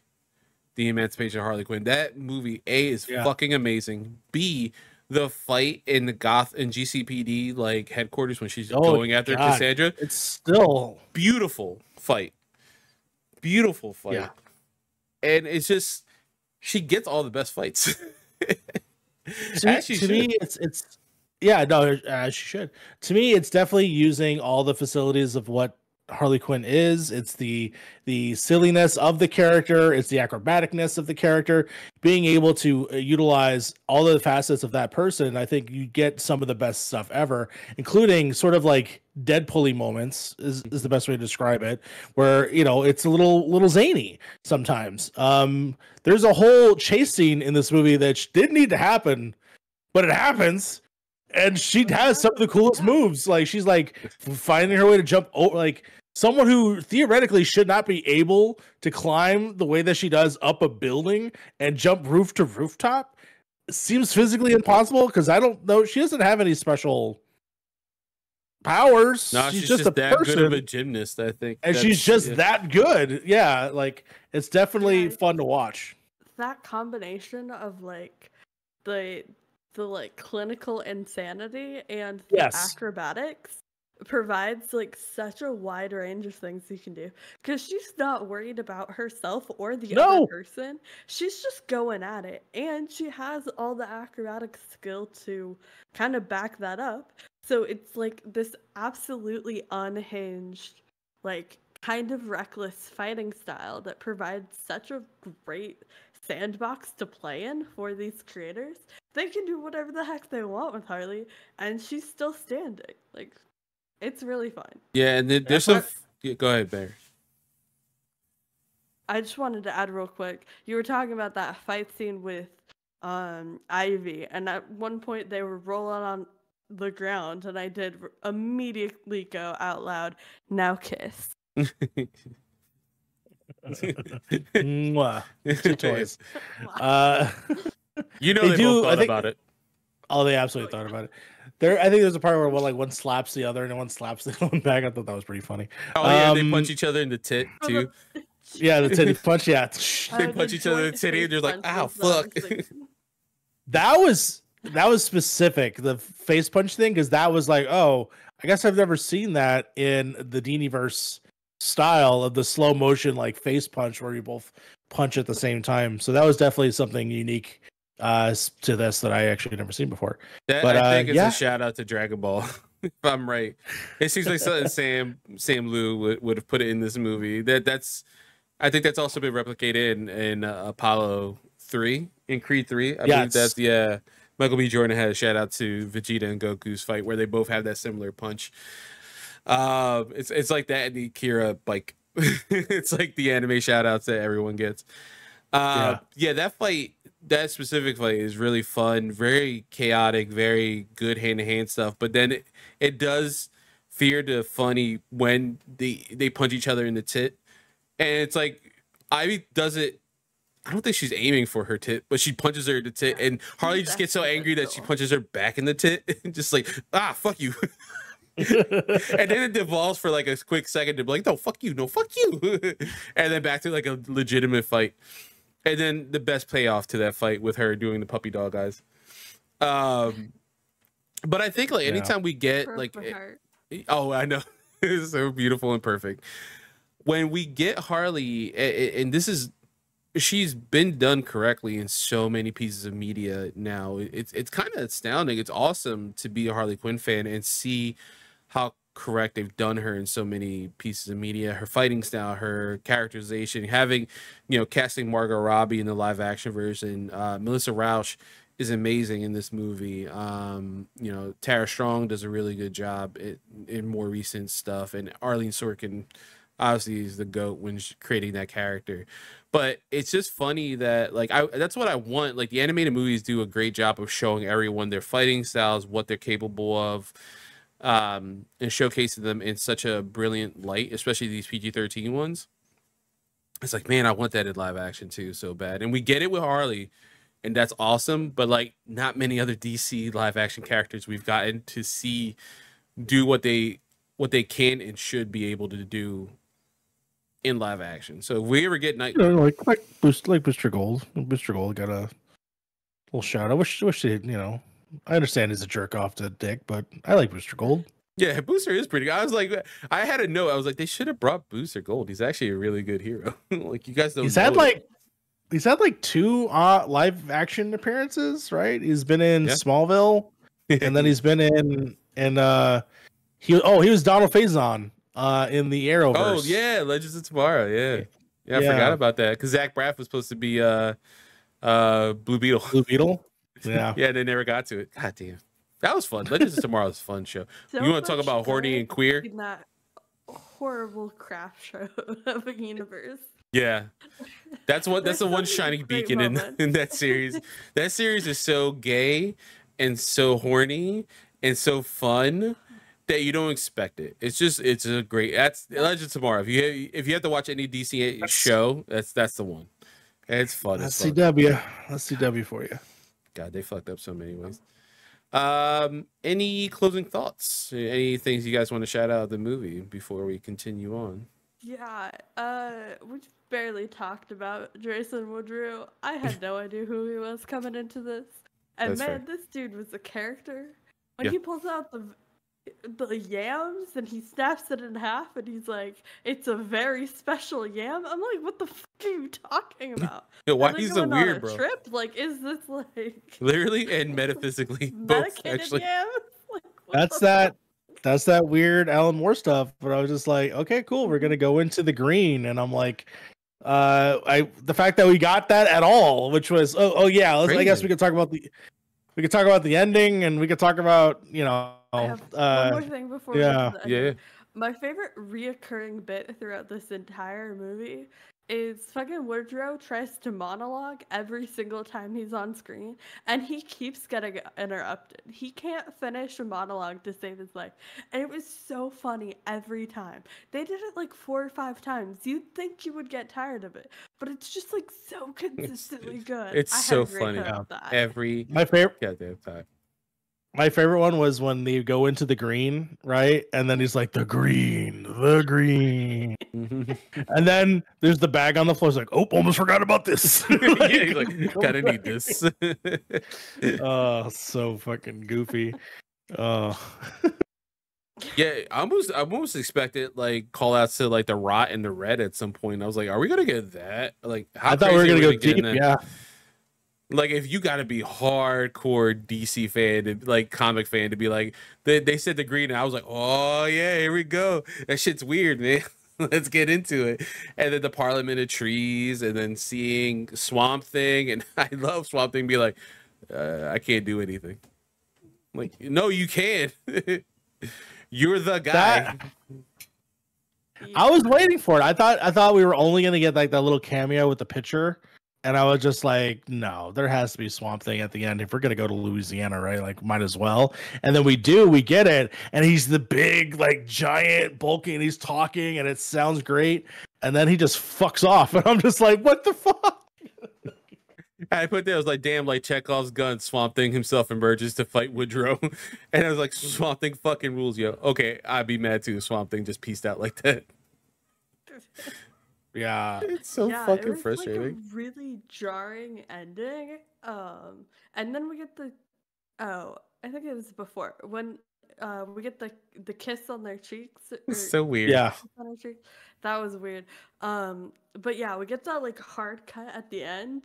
The Emancipation of Harley Quinn. That movie, A, is fucking amazing. B, the fight in the Goth and GCPD like headquarters when she's going after Cassandra. It's still beautiful fight. Yeah. And it's just, she gets all the best fights. To me, it's yeah, no, as she should. To me, it's definitely using all the facilities of what Harley Quinn is. It's the silliness of the character, it's the acrobaticness of the character, being able to utilize all of the facets of that person. I think you get some of the best stuff ever, including sort of like Deadpool-y moments is the best way to describe it, where it's a little zany sometimes. There's a whole chase scene in this movie that didn't need to happen, but it happens. And she has some of the coolest moves. Like, she's like finding her way to jump over, like someone who theoretically should not be able to climb the way that she does up a building and jump roof to rooftop. Seems physically impossible because I don't know. She doesn't have any special powers. No, she's just that good of a gymnast, I think. And she's just that good. Yeah, like it's definitely fun to watch. That combination of like the like clinical insanity and the acrobatics provides like such a wide range of things you can do, because she's not worried about herself or the other person. She's just going at it, and she has all the acrobatic skill to kind of back that up. So it's like this absolutely unhinged, like kind of reckless fighting style that provides such a great sandbox to play in for these creators. They can do whatever the heck they want with Harley, and she's still standing. Like, it's really fun. Yeah, and there's some. Go ahead, Bear. I just wanted to add real quick. You were talking about that fight scene with Ivy, and at one point they were rolling on the ground, and I did immediately go out loud, "Now kiss." Mwah. Two toys. They both thought about it. Oh, they absolutely thought about it. I think there's a part where one slaps the other and one slaps the other one back. I thought that was pretty funny. Oh yeah, they punch each other in the tit too. Yeah, the titty punch. Yeah, they punch each other in the titty, and they're like, "Ow, fuck." That was specific, the face punch thing, because that was like, oh, I guess I've never seen that in the Diniverse style of the slow motion like face punch where you both punch at the same time. So that was definitely something unique to this that I actually never seen before. But I think it's a shout out to Dragon Ball. If I'm right, it seems like something Sam Liu would have put it in this movie. I think that's also been replicated in Apollo 3, in Creed 3. I believe that's Michael B. Jordan had a shout out to Vegeta and Goku's fight where they both have that similar punch. It's like that in the Kira like it's like the anime shout outs that everyone gets. Yeah, that specific fight is really fun, very chaotic, very good hand to hand stuff. But then it does fear to funny when they punch each other in the tit, and it's like Ivy does it. I don't think she's aiming for her tit, but she punches her in the tit, and Harley just gets so angry that she punches her back in the tit, and just like, fuck you. And then it devolves for like a quick second to be like, no, fuck you, and then back to like a legitimate fight. And then the best payoff to that fight with her doing the puppy dog eyes. But I think like anytime we get oh, I know, it's so beautiful and perfect. When we get Harley, and she's been done correctly in so many pieces of media now. It's kind of astounding. It's awesome to be a Harley Quinn fan and see how correct they've done her in so many pieces of media. Her fighting style, her characterization, having, casting Margot Robbie in the live action version. Melissa Rauch is amazing in this movie. Tara Strong does a really good job in more recent stuff, and Arlene Sorkin obviously is the GOAT when creating that character. But it's just funny that that's what I want. Like, the animated movies do a great job of showing everyone their fighting styles, what they're capable of, and showcasing them in such a brilliant light, especially these PG-13 ones. It's like, man, I want that in live action too, so bad. And we get it with Harley, and that's awesome. But like, not many other DC live action characters we've gotten to see do what they can and should be able to do in live action. So if we ever get like Booster Gold. Booster Gold got a little shout. I wish they, I understand he's a jerk off to Dick, but I like Booster Gold. Yeah, Booster is pretty good. I was like, I had a note. I was like, they should have brought Booster Gold. He's actually a really good hero. Like, you guys don't. He's had like 2 live action appearances, right? He's been in Smallville, and then he's been in he was Donald Faison in the Arrowverse. Oh yeah, Legends of Tomorrow. Yeah, I forgot about that because Zach Braff was supposed to be Blue Beetle. Blue Beetle. Yeah, yeah, they never got to it. God damn, that was fun. Legends of Tomorrow was a fun show. You want to talk about horny and queer? In that horrible craft show of a universe. Yeah, that's the one shining beacon in that series. That series is so gay and so horny and so fun that you don't expect it. It's a great. That's Legends of Tomorrow. If you have to watch any DC show, that's the one. It's fun. That's CW. That's CW for you. God, they fucked up so many ways. Any closing thoughts? Any things you guys want to shout out of the movie before we continue on? Yeah, we've barely talked about Jason Woodrue. I had no idea who he was coming into this. And this dude was a character. When he pulls out the yams and he snaps it in half and he's like, it's a very special yam. I'm like, what the fuck are you talking about? Why he's so weird, bro? Trip? Like, is this like literally and metaphysically both actually? Yams? Like, that's that weird Alan Moore stuff. But I was just like, okay, cool. We're gonna go into the green, and I'm like, the fact that we got that at all, which was I guess we could talk about the ending, and we could talk about I have one more thing before we get to the ending. My favorite reoccurring bit throughout this entire movie is fucking Woodrow tries to monologue every single time he's on screen, and he keeps getting interrupted. He can't finish a monologue to save his life, and it was so funny every time. They did it like 4 or 5 times. You'd think you would get tired of it, but it's just like so consistently good. It's so funny. Every my favorite goddamn time. My favorite one was when they go into the green, right? And then he's like, the green. And then there's the bag on the floor. He's like, oh, almost forgot about this. Yeah, he's like, gotta need this. Oh, so fucking goofy. Oh. Yeah, I almost expected like call outs to like the rot and the red at some point. I was like, are we gonna get that? Like, I thought we were gonna go deep, yeah. Like, if you got to be hardcore DC fan, like comic fan, to be like, they said the green, and I was like, oh yeah, here we go. That shit's weird, man. Let's get into it. And then the Parliament of Trees, and then seeing Swamp Thing, and I love Swamp Thing be like, I can't do anything. Like, no, you can. You're the guy. That, I was waiting for it. I thought we were only gonna get like that little cameo with the picture, and I was just like, no, there has to be Swamp Thing at the end if we're gonna go to Louisiana, right? Like, might as well. And then we get it, and he's the big, like, giant, bulky, and he's talking, and it sounds great. And then he just fucks off, and I'm just like, what the fuck? I put there, I was like, damn, like Chekhov's gun, Swamp Thing himself emerges to fight Woodrow. And I was like, Swamp Thing fucking rules, yo. Okay, I'd be mad too if Swamp Thing just pieced out like that. Yeah. It's so fucking it was frustrating. Like a really jarring ending. And then we get I think it was before when we get the kiss on their cheeks. It's so weird. Yeah. On their cheeks. That was weird. But yeah, we get that like hard cut at the end.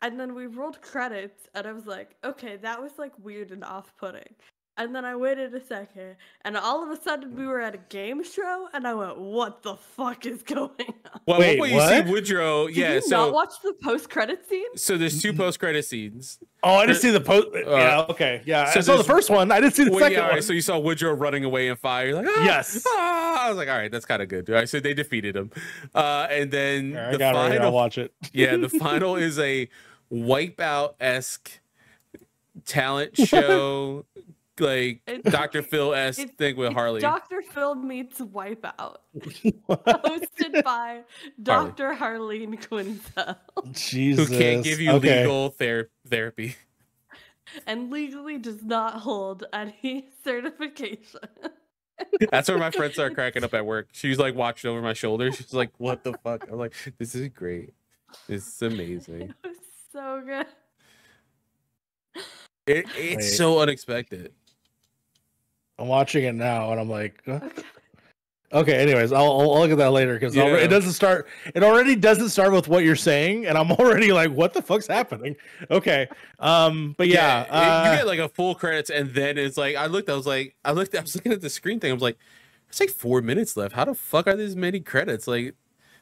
And then we rolled credits, and I was like, okay, that was like weird and off-putting. And then I waited a second, and all of a sudden we were at a game show, and I went, what the fuck is going on? Well, Wait, what? You what? see Woodrow, Did yeah. you So not watch the post-credit scene? so there's two post-credit scenes. Oh, I didn't see the post. Yeah, okay. Yeah, so I saw the there's- first one. I didn't see the Well, second yeah, all one. right, so you saw Woodrow running away in fire. You're like, ah, Yes. ah. I was like, all right, that's kind of good. All right, so they defeated him. And then I the got it right, I'll final, watch it. yeah, the final is a Wipeout-esque talent show, like It's- Dr. Phil-esque it's- thing with It's Harley. Dr. Phil meets Wipeout, hosted by Dr. Harleen Quinzel, Jesus. Who can't give you Okay. legal therapy. and legally does not hold any certification. That's where my friends started cracking up at work. She's like watching over my shoulder. She's like, what the fuck? I'm like, this is great. This is amazing. It was so good. It's Wait. so unexpected. I'm watching it now, and I'm like, huh? Okay. Anyways, I'll look at that later because Yeah. it doesn't start. It already doesn't start with what you're saying, and I'm already like, what the fuck's happening? Okay. But yeah, you get like a full credits, and then it's like I was looking at the screen thing. I was like, it's like 4 minutes left. How the fuck are there this many credits? Like,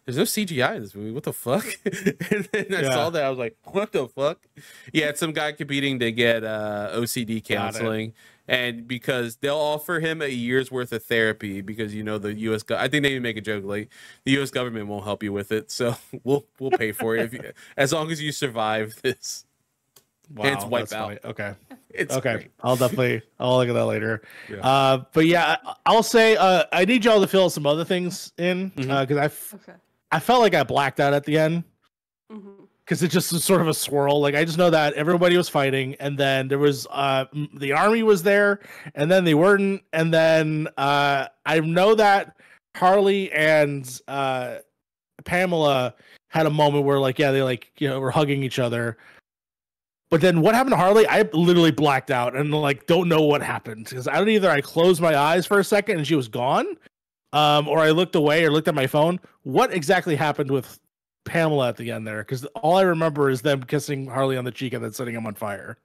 there's no CGI in this movie. What the fuck? And then I saw that. I was like, what the fuck? Yeah, it's some guy competing to get OCD counseling. And because they'll offer him a year's worth of therapy because, you know, the U.S. I think they even make a joke like the U.S. government won't help you with it. So we'll pay for it as long as you survive this. wow, it's wipe that's out. funny. Okay. It's Okay. great. I'll look at that later. Yeah. But yeah, I'll say I need y'all to fill some other things in Mhm. because Okay. I felt like I blacked out at the end. hmm Because it just was sort of a swirl. Like I just know that everybody was fighting, and then there was the army was there, and then they weren't, and then I know that Harley and Pamela had a moment where like they like were hugging each other. But then what happened to Harley? I literally blacked out and like don't know what happened because I closed my eyes for a second and she was gone, or I looked away or looked at my phone. What exactly happened with Pamela at the end there? Because all I remember is them kissing Harley on the cheek and then setting him on fire.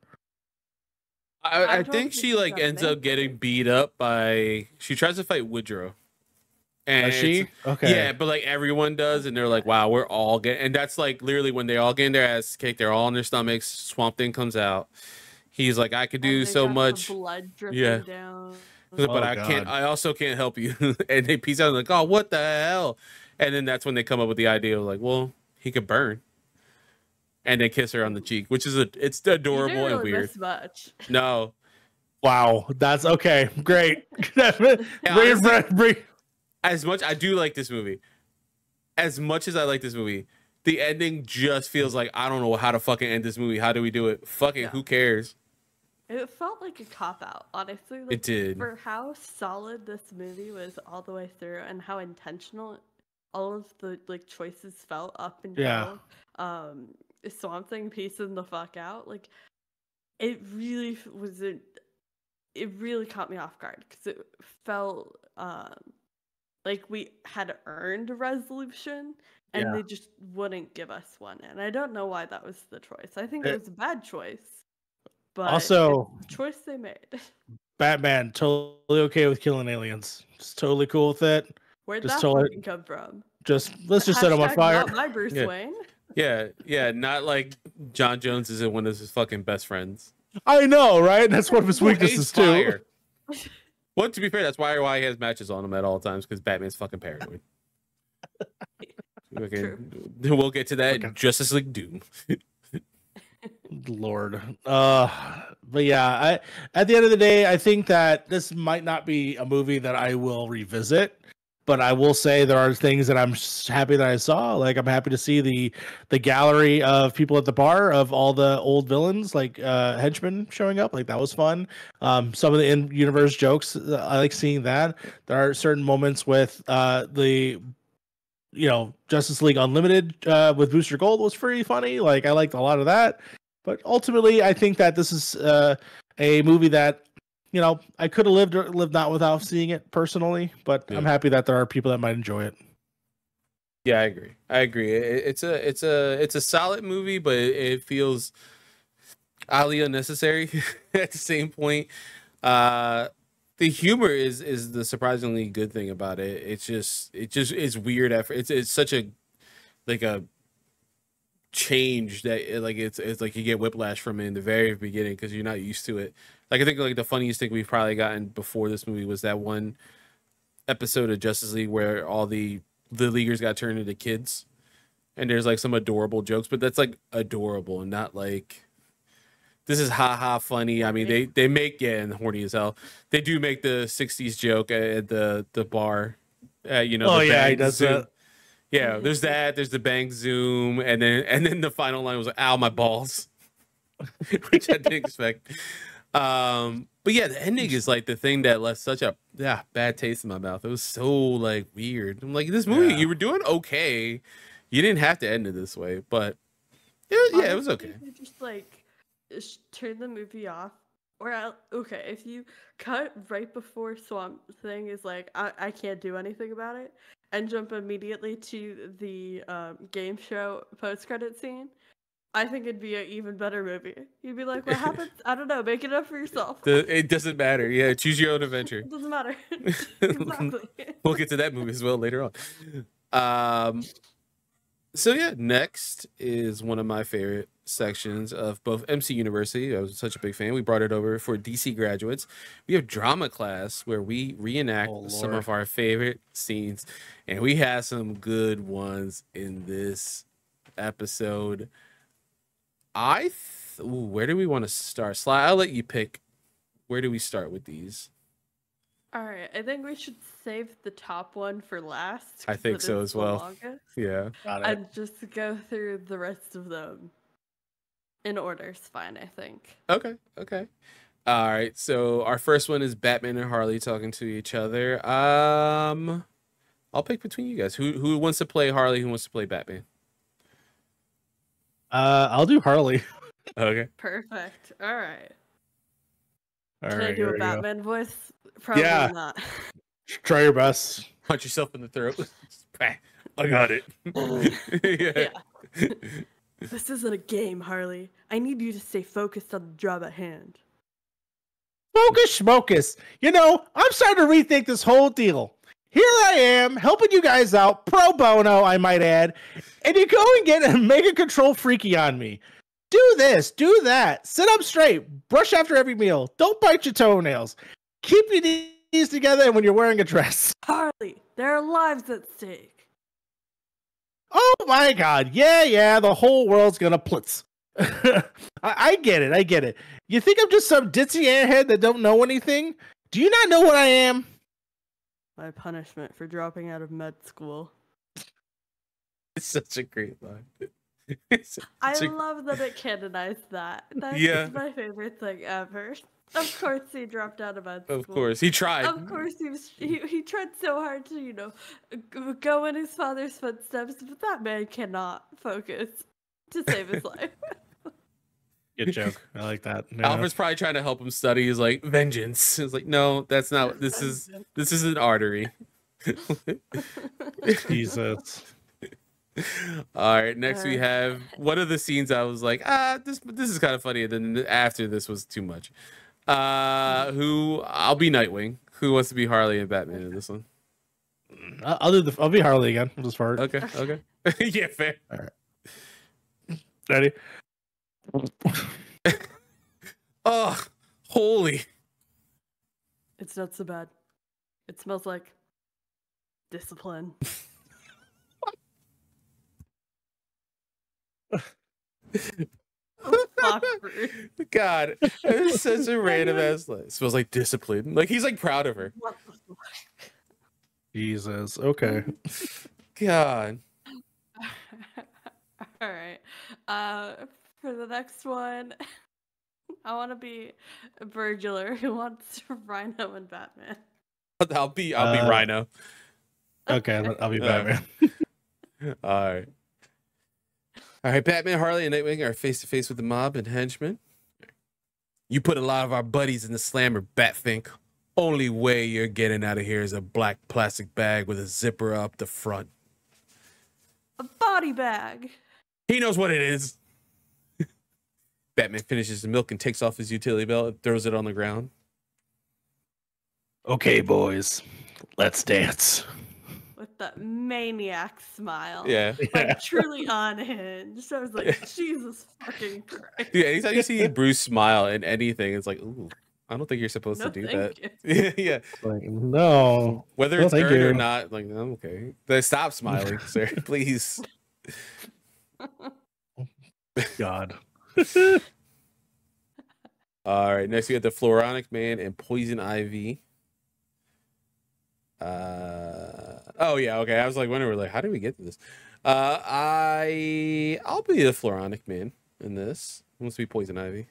I don't think think she she like got ends up naked. getting beat up by. She tries to fight Woodrow. And Is she? it's- Okay. Yeah, but like everyone does, and they're like, "Wow, we're all getting." And that's like literally when they all getting their ass kicked. They're all on their stomachs. Swamp Thing comes out. He's like, "I could do And they so got the much, blood dripping Yeah. down. but Oh, I can't. God. I also can't help you." And they piece out like, "Oh, what the hell?" And then that's when they come up with the idea of like, "Well, he could burn." And they kiss her on the cheek, which is it's You adorable didn't and really weird. miss much. No, Wow, that's okay. Great. honestly- as much I do like this movie, as much as I like this movie, the ending just feels like I don't know how to fucking end this movie. How do we do it? Fuck it, Yeah. who cares? It felt like a cop out, honestly. Like, It did. For how solid this movie was all the way through, and how intentional all of the like choices felt up until Swamp Thing piecing the fuck out. Like, it really it really caught me off guard because it felt like we had earned a resolution and Yeah. they just wouldn't give us one. And I don't know why that was the choice. I think it was a bad choice. But Also- it's the choice they made. Batman, totally okay with killing aliens. Just totally cool with it. Where'd Just that tell it- fucking come from? Let's just set him on Hashtag fire. Not my Bruce Yeah. Wayne. Yeah, not like John Jones isn't one of his fucking best friends. I know, right? That's one of his Who hates weaknesses too. fire? Well, to be fair, that's why he has matches on him at all times, because Batman's fucking paranoid. Okay, we'll get to that in Justice League Doom. Lord. But yeah, at the end of the day, I think that this might not be a movie that I will revisit, but I will say there are things that I'm happy that I saw. Like, I'm happy to see the gallery of people at the bar of all the old villains, like henchmen showing up. Like, that was fun. Some of the in-universe jokes, I like seeing that. There are certain moments with Justice League Unlimited with Booster Gold was pretty funny. Like, I liked a lot of that. But ultimately, I think that this is a movie that, I could have lived not without seeing it personally. But I'm happy that there are people that might enjoy it. Yeah, I agree. It's a solid movie, but it feels oddly unnecessary at the same point. The humor is the surprisingly good thing about it. It just is weird. It's such a change that it's like you get whiplash from it in the very beginning because you're not used to it. Like, I think like the funniest thing we've probably gotten before this movie was that one episode of Justice League where all the leaguers got turned into kids, and there's like some adorable jokes, but that's like adorable and not like this is ha funny. I mean, they make and horny as hell. They do make the 60s joke at the bar. He does that. Yeah, there's that. There's the bang zoom, and then the final line was like, "Ow, my balls," which I didn't expect. But yeah, the ending is like the thing that left such a bad taste in my mouth. It was so like weird. I'm like, this movie, you were doing okay. You didn't have to end it this way, but it was okay. Just like turn the movie off, or if you cut right before Swamp Thing is like, I can't do anything about it, and jump immediately to the game show post-credit scene, I think it'd be an even better movie. You'd be like, what happens? I don't know. Make it up for yourself. It doesn't matter. Yeah, choose your own adventure. It doesn't matter. Exactly. We'll get to that movie as well later on. So yeah, next is one of my favorite sections of both MC University. I was such a big fan. We brought it over for DC graduates. We have drama class where we reenact some of our favorite scenes, and we have some good ones in this episode. Where do we want to start? Sly, I'll let you pick. Where do we start with these? All right, I think we should save the top one for last. I think so as well. Longest, yeah. And just go through the rest of them in order is fine, I think. Okay. All right, so our first one is Batman and Harley talking to each other. I'll pick between you guys. Who wants to play Harley? Who wants to play Batman? I'll do Harley. Okay. Perfect. All right. Can I do a Batman voice? Probably not. Try your best. Punch yourself in the throat. I got it. Yeah. This isn't a game, Harley. I need you to stay focused on the job at hand. Focus. I'm starting to rethink this whole deal. Here I am, helping you guys out, pro bono, I might add, and you go and get a mega control freaky on me. Do this, do that, sit up straight, brush after every meal, don't bite your toenails, keep your knees together when you're wearing a dress. Harley, there are lives at stake. Oh my god, yeah, the whole world's gonna plitz. I get it. You think I'm just some ditzy airhead that don't know anything? Do you not know what I am? My punishment for dropping out of med school. It's such a great line. I love that it canonized that. That's my favorite thing ever. Of course he dropped out of med school. Of course, he tried. Of course he tried so hard to, go in his father's footsteps, but that man cannot focus to save his life. Good joke. I like that. Yeah. Alfred's probably trying to help him study. He's like, vengeance. It's like, no, that's not. This is an artery. Jesus. All right. Next, we have one of the scenes. I was like, this is kind of funny. And then after this was too much. I'll be Nightwing. Who wants to be Harley and Batman in this one? I'll be Harley again. I'll just fart. Okay. Yeah, fair. All right. Ready? Oh, holy. It's not so bad. It smells like discipline. Fuck, Bruce. God, it's such a random ass. It smells like discipline. Like he's like proud of her. What the fuck? Jesus. Okay. God. All right. For the next one, I want to be a burglar who wants Rhino and Batman. I'll be Rhino. Okay, I'll be Batman. All right. All right, Batman, Harley, and Nightwing are face to face with the mob and henchmen. You put a lot of our buddies in the slammer, Batfink. Only way you're getting out of here is a black plastic bag with a zipper up the front. A body bag. He knows what it is. Batman finishes the milk and takes off his utility belt and throws it on the ground. Okay, boys, let's dance. With that maniac smile. Yeah. Like truly unhinged. I was like, Jesus fucking Christ. Yeah, anytime you see Bruce smile in anything, it's like, ooh, I don't think you're supposed to do that. Yeah. Like, no. Whether No, it's thank earned or you. not, like, I'm okay. Then stop smiling, sir, please. God. All right, next we have the Floronic Man and Poison Ivy. Oh yeah, okay. I was like, when we're like, how did we get to this? I'll be the Floronic Man in this. It must be Poison Ivy.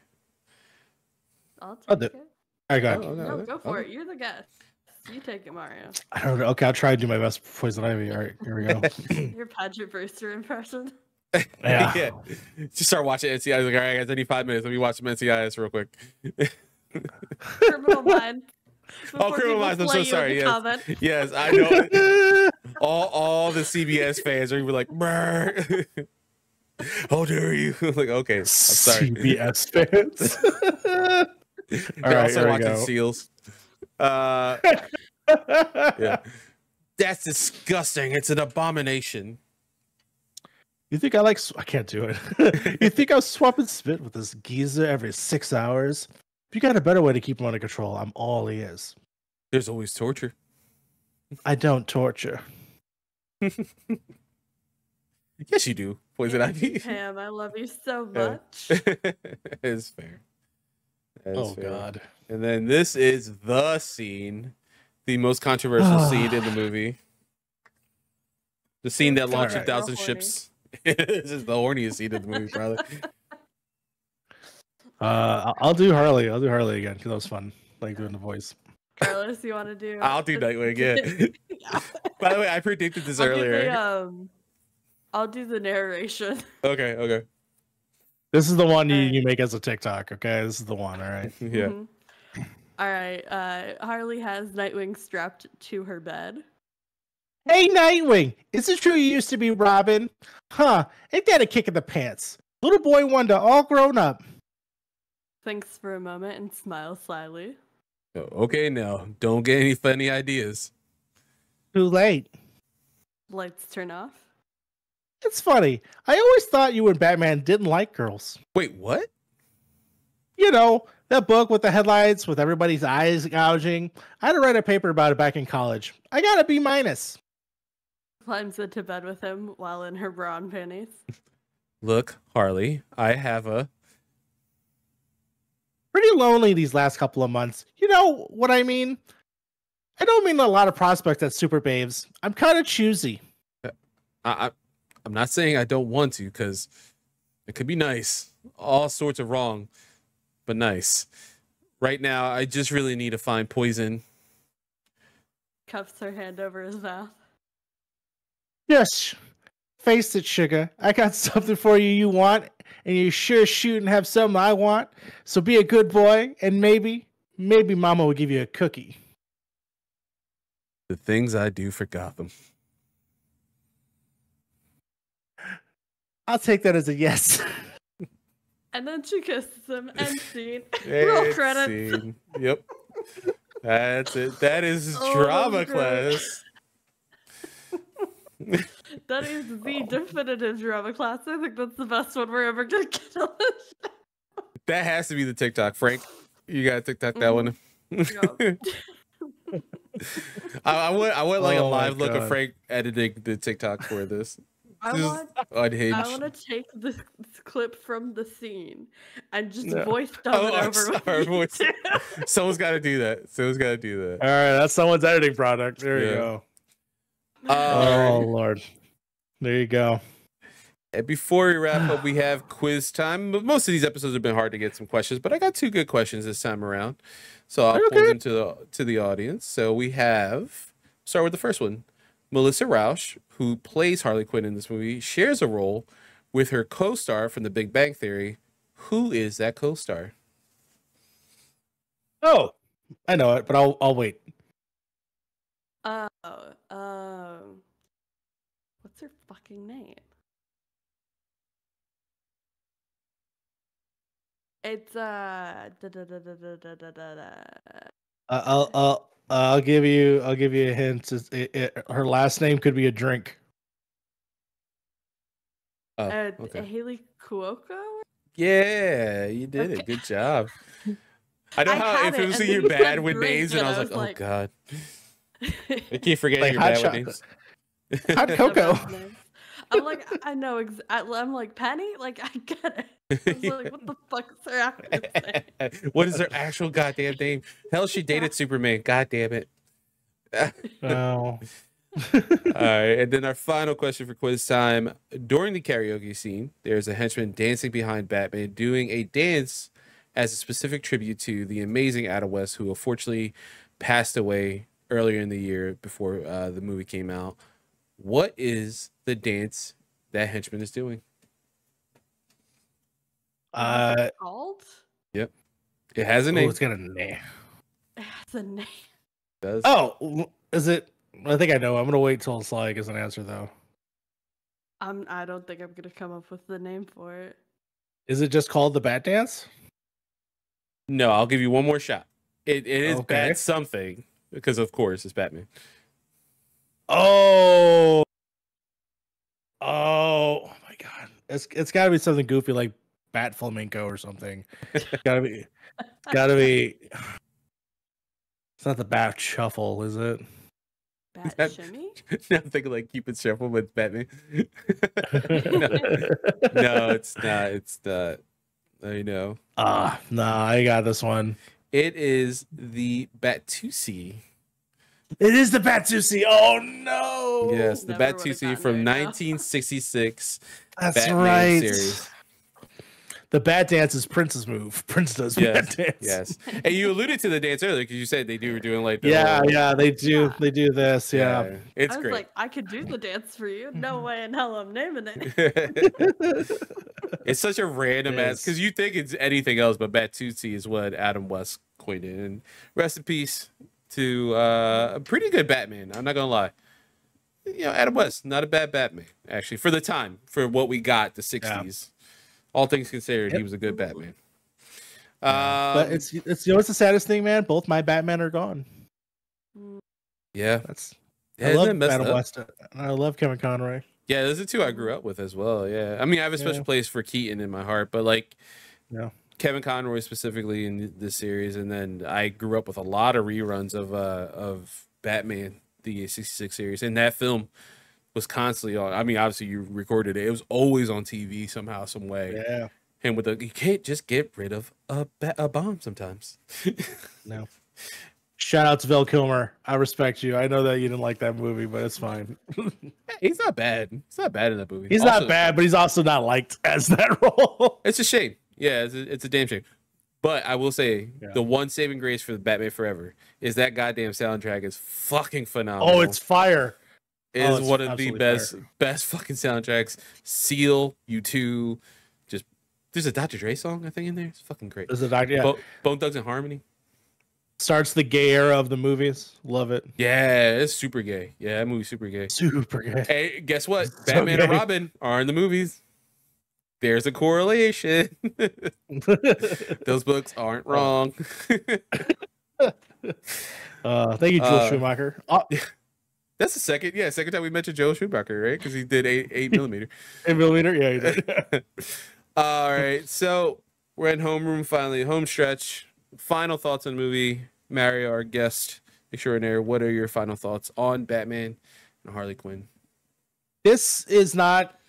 I'll I'll take do- it. All right, go ahead. Oh, No, go for it. You're the guest. You take it, Mario. I don't know. Okay, I'll try to do my best for Poison Ivy. All right, here we go. Your Paget Brewster impression. Yeah. Just start watching NCIS. Like, all right, guys, I need 5 minutes. Let me watch some NCIS real quick. Criminal Minds. Oh, Criminal Minds. I'm so sorry. Yes. Comment. Yes, I know. all the CBS fans are gonna be like, brr. How dare you? Like, okay, I'm sorry. CBS fans. They're also watching Seals. Yeah. That's disgusting. It's an abomination. You think I can't do it. You think I'm swapping spit with this geezer every 6 hours? If you got a better way to keep him under control, I'm all ears. There's always torture. I don't torture. Yes, you do. Poison Ivy. Pam, I love you so much. It's fair. That is fair. God. And then this is the scene, the most controversial scene in the movie. The scene that launched Alright. 1,000 ships. This is the horniest scene of the movie, probably. I'll do Harley. I'll do Harley again because that was fun. Like doing the voice. Carlos, you want to do? I'll do Nightwing, yeah. By the way, I predicted this I'll do earlier. I'll do the narration. Okay. This is the one Alright. you make as a TikTok. Okay, this is the one. All right. Yeah. Mhm. All right. Harley has Nightwing strapped to her bed. Hey, Nightwing, is it true you used to be Robin? Huh? Ain't that a kick in the pants? Little boy wonder, all grown up. Thinks for a moment and smiles slyly. Oh, okay, now don't get any funny ideas. Too late. Lights turn off. It's funny. I always thought you and Batman didn't like girls. Wait, what? You know, that book with the headlights with everybody's eyes gouging. I had to write a paper about it back in college. I got a B-. Climbs into bed with him while in her bra and panties. Look, Harley, I have a... Pretty lonely these last couple of months. You know what I mean? I don't mean a lot of prospects at Super Babes. I'm kind of choosy. I'm not saying I don't want to, because it could be nice. All sorts of wrong, but nice. Right now, I just really need to find poison. Cuffs her hand over his mouth. Yes. Face it, sugar. I got something for you want, and you sure shooting have something I want. So be a good boy, and maybe Mama will give you a cookie. The things I do for Gotham. I'll take that as a yes. And then she kisses him. End scene. End Roll credits. scene. Yep. That's it. That is Oh, drama good. class. That is the definitive drama class. I think that's the best one we're ever gonna get on this show. That has to be the TikTok, Frank. You gotta TikTok that one. Yup. I want like a Oh my live look of God. Frank editing the TikTok for this. I Just want unhinged. I want to take this clip from the scene and just No. voice dub it our- over with our you voice. two. Someone's got to do that. Someone's got to do that. All right, that's someone's editing product. There you Yeah. go. All Oh right. Lord. There you go. And before we wrap up, we have quiz time. Most of these episodes have been hard to get some questions, but I got 2 good questions this time around. So I'll pose them to the audience. So we have, start with the first one. Melissa Rauch, who plays Harley Quinn in this movie, shares a role with her co-star from The Big Bang Theory. Who is that co-star? Oh, I know it, but I'll wait. What's her fucking name? It's I'll give you a hint. Her last name could be a drink. Oh, okay. Haley Cuoco. Yeah, you did it. Good job. I know I how had if it, it was and you're then you bad said with drink, names, and I was like, oh god, I keep forgetting Like you're hot bad with chocolate. names. Hot cocoa. I'm like, I know. I'm like Penny. Like I get it. I was like, what the fuck is her actual name? What is her actual goddamn name? Hell, she dated Superman. God damn it. Oh. All right, and then our final question for quiz time. During the karaoke scene, there's a henchman dancing behind Batman, doing a dance as a specific tribute to the amazing Adam West, who unfortunately passed away earlier in the year before the movie came out. What is the dance that henchman is doing? What's it called? Yep, it has a Oh, name. it's got a name. It has a name. It does. Oh, is it? I think I know. I'm gonna wait till Sly gives an answer though. I don't think I'm gonna come up with the name for it. Is it just called the Bat Dance? No, I'll give you one more shot. It is Okay. Bat something because of course it's Batman. Oh. Oh my God! It's got to be something goofy like Bat Flamenco or something. Gotta be. It's not the Bat Shuffle, is it? Bat Shimmy? Now I'm thinking like Cupid Shuffle with Batman. No, it's not. It's not. I know. No, I got this one. It is the Batusi. It is the Batusi. Oh no! Yes, the Never would've Batusi gotten from there now. 1966. That's Batman right. series. The Bat Dance is Prince's move. Prince does Yes, Bat Dance. yes. And you alluded to the dance earlier because you said they were doing like the Yeah, whole- yeah, they do. Yeah. They do this. Yeah. It's I was great. like, I could do the dance for you. No way in hell I'm naming it. It's such a random It ass is. because you think it's anything else, but Batusi is what Adam West coined it. And rest in peace to a pretty good Batman. I'm not gonna lie. You know, Adam West, not a bad Batman actually for the time, for what we got, the '60s. All things considered, he was a good Batman. But it's you know what's the saddest thing, man? Both my Batman are gone. yeah, That's yeah, I isn't love that messed Adam up? West. And I love Kevin Conroy. Yeah, those are 2 I grew up with as well. Yeah, I mean, I have a special Yeah. place for Keaton in my heart, but like Yeah. Kevin Conroy specifically in this series, and then I grew up with a lot of reruns of Batman, the '66 series, and that film was constantly on. I mean, obviously you recorded it; it was always on TV somehow, some way. Yeah. And with you can't just get rid of a bomb sometimes. No. Shout out to Val Kilmer. I respect you. I know that you didn't like that movie, but it's fine. He's not bad. He's not bad in that movie. He's Also, not bad, but he's also not liked as that role. It's a shame. Yeah, it's a damn shame. But I will say the one saving grace for the Batman Forever is that goddamn soundtrack is fucking phenomenal. Oh, it's fire. It is it's one of the absolutely best fucking soundtracks. Seal, U2, just there's a Dr. Dre song I think in there. It's fucking great. There's a doctor. Yeah. Bone Thugs and Harmony. Starts the gay era of the movies. Love it. Yeah, it's super gay. Yeah, that movie's super gay. Super gay. Hey, guess what? So Batman and gay. Robin are in the movies. There's a correlation. Those books aren't wrong. Thank you, Joel Schumacher. That's the second time we mentioned Joel Schumacher, right? Because he did 8mm. 8mm? Yeah, he did. All right, so we're in homeroom finally, home stretch. Final thoughts on the movie. Mario, our guest, extraordinaire, what are your final thoughts on Batman and Harley Quinn? This is not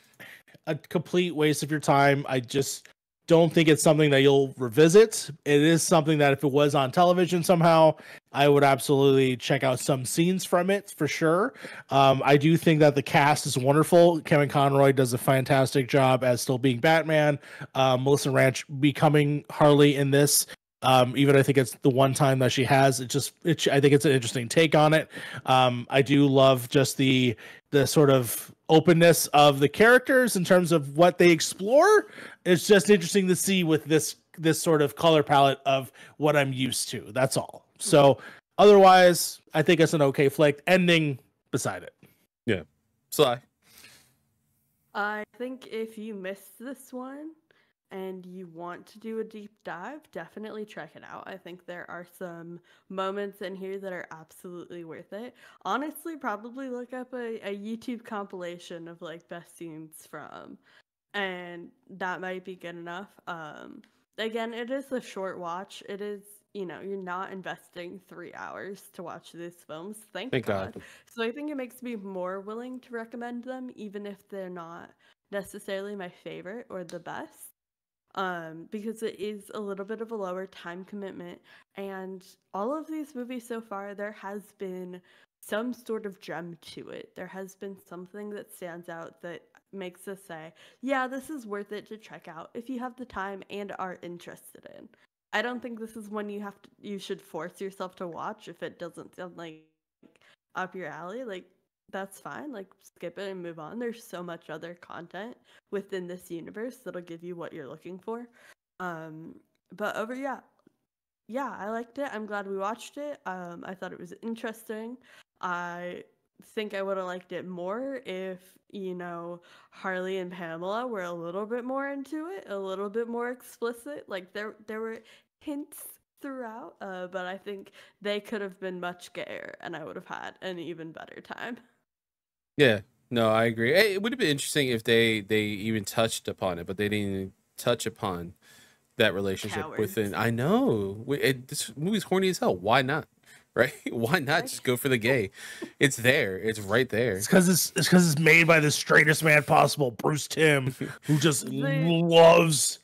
a complete waste of your time. I just don't think it's something that you'll revisit. It is something that if it was on television somehow, I would absolutely check out some scenes from it for sure. I do think that the cast is wonderful. Kevin Conroy does a fantastic job as still being Batman. Melissa Ranch becoming Harley in this. Even I think it's the one time that she has. I think it's an interesting take on it. I do love just the sort of openness of the characters in terms of what they explore. It's just interesting to see with this sort of color palette of what I'm used to. That's all. So otherwise, I think it's an okay flick. Ending beside it. Yeah. Sly. I think if you missed this one and you want to do a deep dive, definitely check it out. I think there are some moments in here that are absolutely worth it. Honestly, probably look up a YouTube compilation of like best scenes from, and that might be good enough. Again, it is a short watch. It is, you're not investing 3 hours to watch these films. Thank God. So I think it makes me more willing to recommend them, even if they're not necessarily my favorite or the best. Because it is a little bit of a lower time commitment, and all of these movies so far, there has been some sort of gem to it. There has been something that stands out that makes us say, yeah, this is worth it to check out if you have the time and are interested in. I don't think this is one you should force yourself to watch if it doesn't sound like up your alley. Like, that's fine. Like, skip it and move on. There's so much other content within this universe that'll give you what you're looking for. But I liked it. I'm glad we watched it. I thought it was interesting. I think I would have liked it more if, Harley and Pamela were a little bit more into it, a little bit more explicit. Like, there were hints throughout, but I think they could have been much gayer and I would have had an even better time. Yeah, no, I agree. It would have been interesting if they even touched upon it, but they didn't even touch upon that relationship within. I know this movie's horny as hell. Why not? Right? Why not just go for the gay? It's there. It's right there. It's because it's made by the straightest man possible, Bruce Timm, who just loves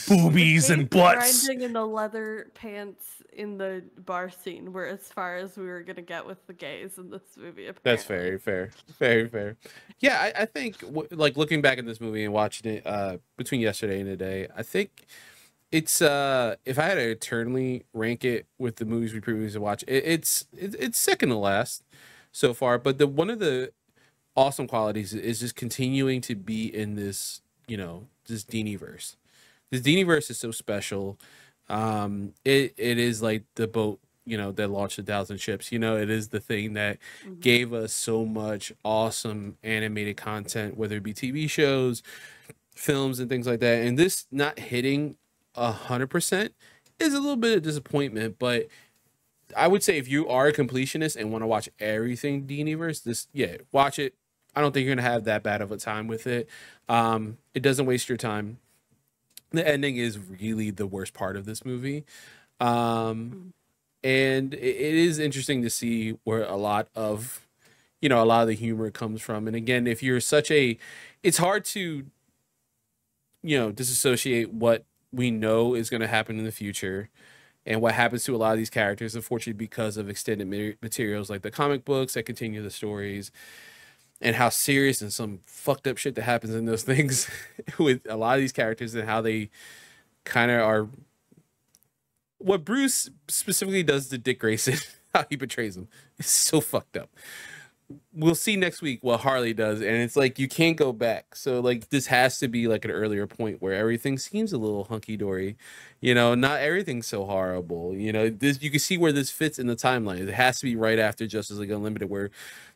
boobies and butts. Grinding in the leather pants in the bar scene were as far as we were gonna get with the gays in this movie. Apparently. That's very fair. Very fair. Yeah, I think like looking back at this movie and watching it between yesterday and today, I think it's if I had to eternally rank it with the movies we previously watched, it's second to last so far. But one of the awesome qualities is just continuing to be in this, this Dini-verse. This Dini-verse is so special. It is like the boat, that launched 1,000 ships. It is the thing that gave us so much awesome animated content, whether it be TV shows, films, and things like that. And this not hitting 100% is a little bit of disappointment, but I would say if you are a completionist and want to watch everything Diniverse, watch it. I don't think you're gonna have that bad of a time with it. It doesn't waste your time. The ending is really the worst part of this movie, and it is interesting to see where a lot of the humor comes from. And again, if you're it's hard to disassociate what we know is going to happen in the future and what happens to a lot of these characters, unfortunately, because of extended materials like the comic books that continue the stories, and how serious and some fucked up shit that happens in those things with a lot of these characters, and how they kind of are what Bruce specifically does to Dick Grayson, how he portrays him. It's so fucked up. We'll see next week what Harley does, and it's like you can't go back. So like this has to be like an earlier point where everything seems a little hunky-dory. Not everything's so horrible. This, you can see where this fits in the timeline. It has to be right after Justice League Unlimited, where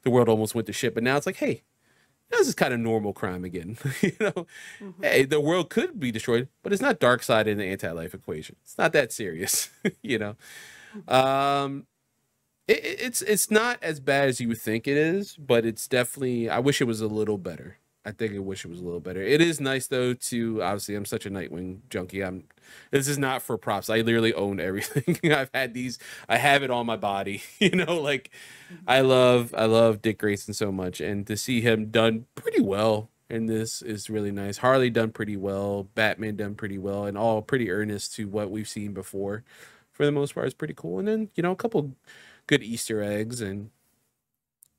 the world almost went to shit. But now it's like, hey, this is kind of normal crime again. Hey, the world could be destroyed, but it's not Darkseid in the anti-life equation. It's not that serious. It's not as bad as you would think it is, but it's definitely, I wish it was a little better. I think I wish it was a little better. It is nice though to obviously I'm such a Nightwing junkie. This is not for props. I literally own everything. I've had these. I have it on my body. Like I love Dick Grayson so much, and to see him done pretty well in this is really nice. Harley done pretty well. Batman done pretty well, and all pretty earnest to what we've seen before. For the most part, it's pretty cool. And then a couple good Easter eggs and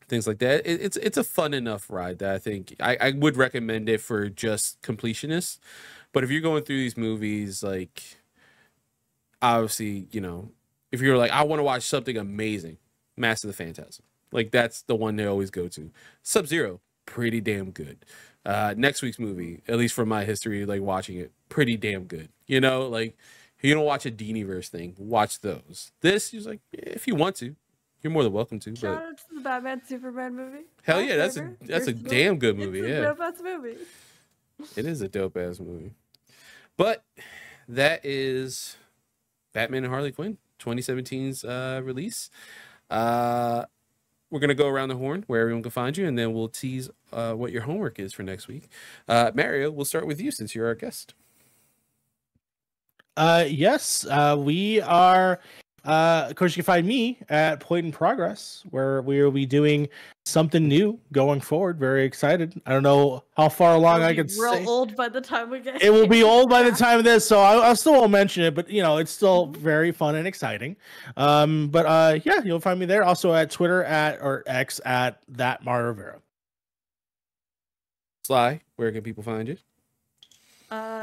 things like that. It's a fun enough ride that I think I would recommend it for just completionists. But if you're going through these movies, like obviously, if you're like, I want to watch something amazing, Mask of the Phantasm. Like that's the one they always go to. Sub-Zero, pretty damn good. Next week's movie, at least from my history, like watching it, pretty damn good. Like if you don't watch a Deaniverse thing, watch those. This, you're like, if you want to. You're more than welcome to. Shout out to the Batman Superman movie. Hell yeah, that's a damn good movie. It's a dope-ass movie. It is a dope-ass movie. But that is Batman and Harley Quinn, 2017's release. We're going to go around the horn where everyone can find you, and then we'll tease what your homework is for next week. Mario, we'll start with you since you're our guest. Yes, we are... of course, you can find me at Point in Progress, where we will be doing something new going forward. Very excited. I don't know how far along I could say. Old by the time we get. It will be old by the time of this, so I still won't mention it. But it's still very fun and exciting. Yeah, you'll find me there. Also at Twitter or X at that Rivera. Sly, where can people find you?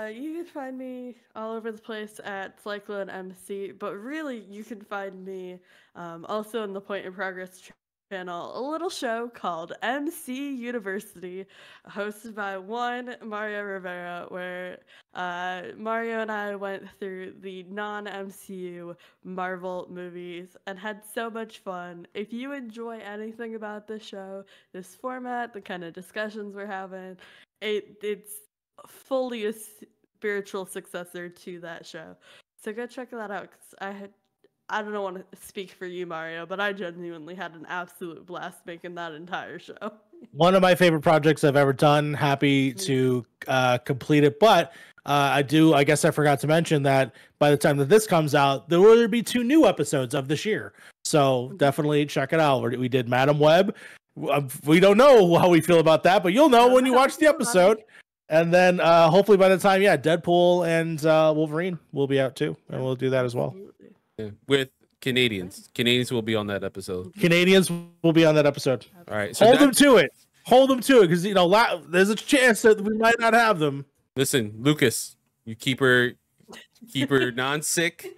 You can find me all over the place at Cyclone MC, but really you can find me also in the Point in Progress channel, a little show called MC University, hosted by one Mario Rivera, where Mario and I went through the non-MCU Marvel movies and had so much fun. If you enjoy anything about this show, this format, the kind of discussions we're having, it's fully a spiritual successor to that show, so go check that out. Because I don't want to speak for you, Mario, but I genuinely had an absolute blast making that entire show. One of my favorite projects I've ever done. Happy to complete it, but I guess I forgot to mention that by the time that this comes out, there will be 2 new episodes of this year, so definitely check it out. We did Madam Web. We don't know how we feel about that, but you'll know when you watch the episode. And then hopefully by the time, Deadpool and Wolverine will be out too. And we'll do that as well. Yeah. With Canadians. Canadians will be on that episode. Canadians will be on that episode. All right. So Hold them to it. Because, there's a chance that we might not have them. Listen, Lucas, you keep her non-sick.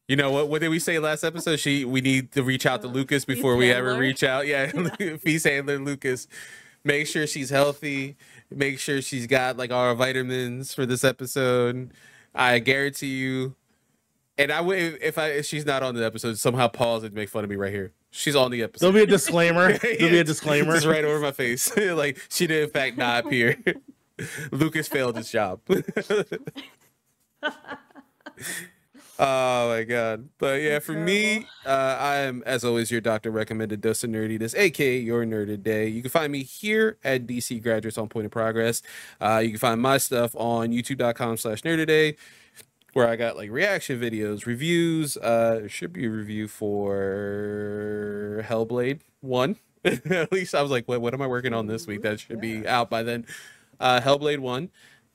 What did we say last episode? We need to reach out to Lucas before we ever reach out. Yeah, feast handler Lucas. Make sure she's healthy. Make sure she's got like our vitamins for this episode. I guarantee you. And I would if she's not on the episode, somehow pause and make fun of me right here. She's on the episode. There'll be a disclaimer. Just right over my face. Like she did in fact not appear. Lucas failed his job. Oh my god. But yeah, for me, I am as always your doctor recommended dose of nerdiness, aka your nerded day. You can find me here at DC Graduates on Point of Progress. You can find my stuff on youtube.com/nerdaday, where I got like reaction videos, reviews. There should be a review for Hellblade 1. At least I was like, what am I working on this week? That should be out by then. Hellblade 1.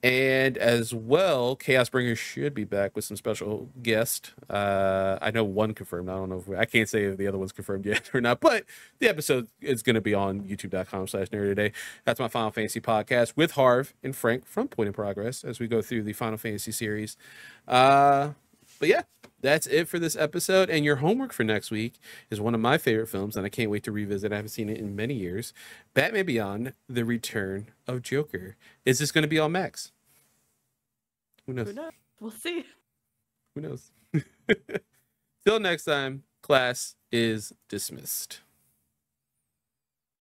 And as well, Chaos Bringer should be back with some special guest. I know one confirmed. I don't know I can't say if the other one's confirmed yet or not, but the episode is going to be on youtube.com/nerdaday. That's my Final Fantasy podcast with Harv and Frank from Point in Progress as we go through the Final Fantasy series. But yeah, that's it for this episode. And your homework for next week is one of my favorite films, and I can't wait to revisit. I haven't seen it in many years. Batman Beyond: The Return of Joker. Is this going to be on Max? Who knows? We'll see. Who knows? Till next time, class is dismissed.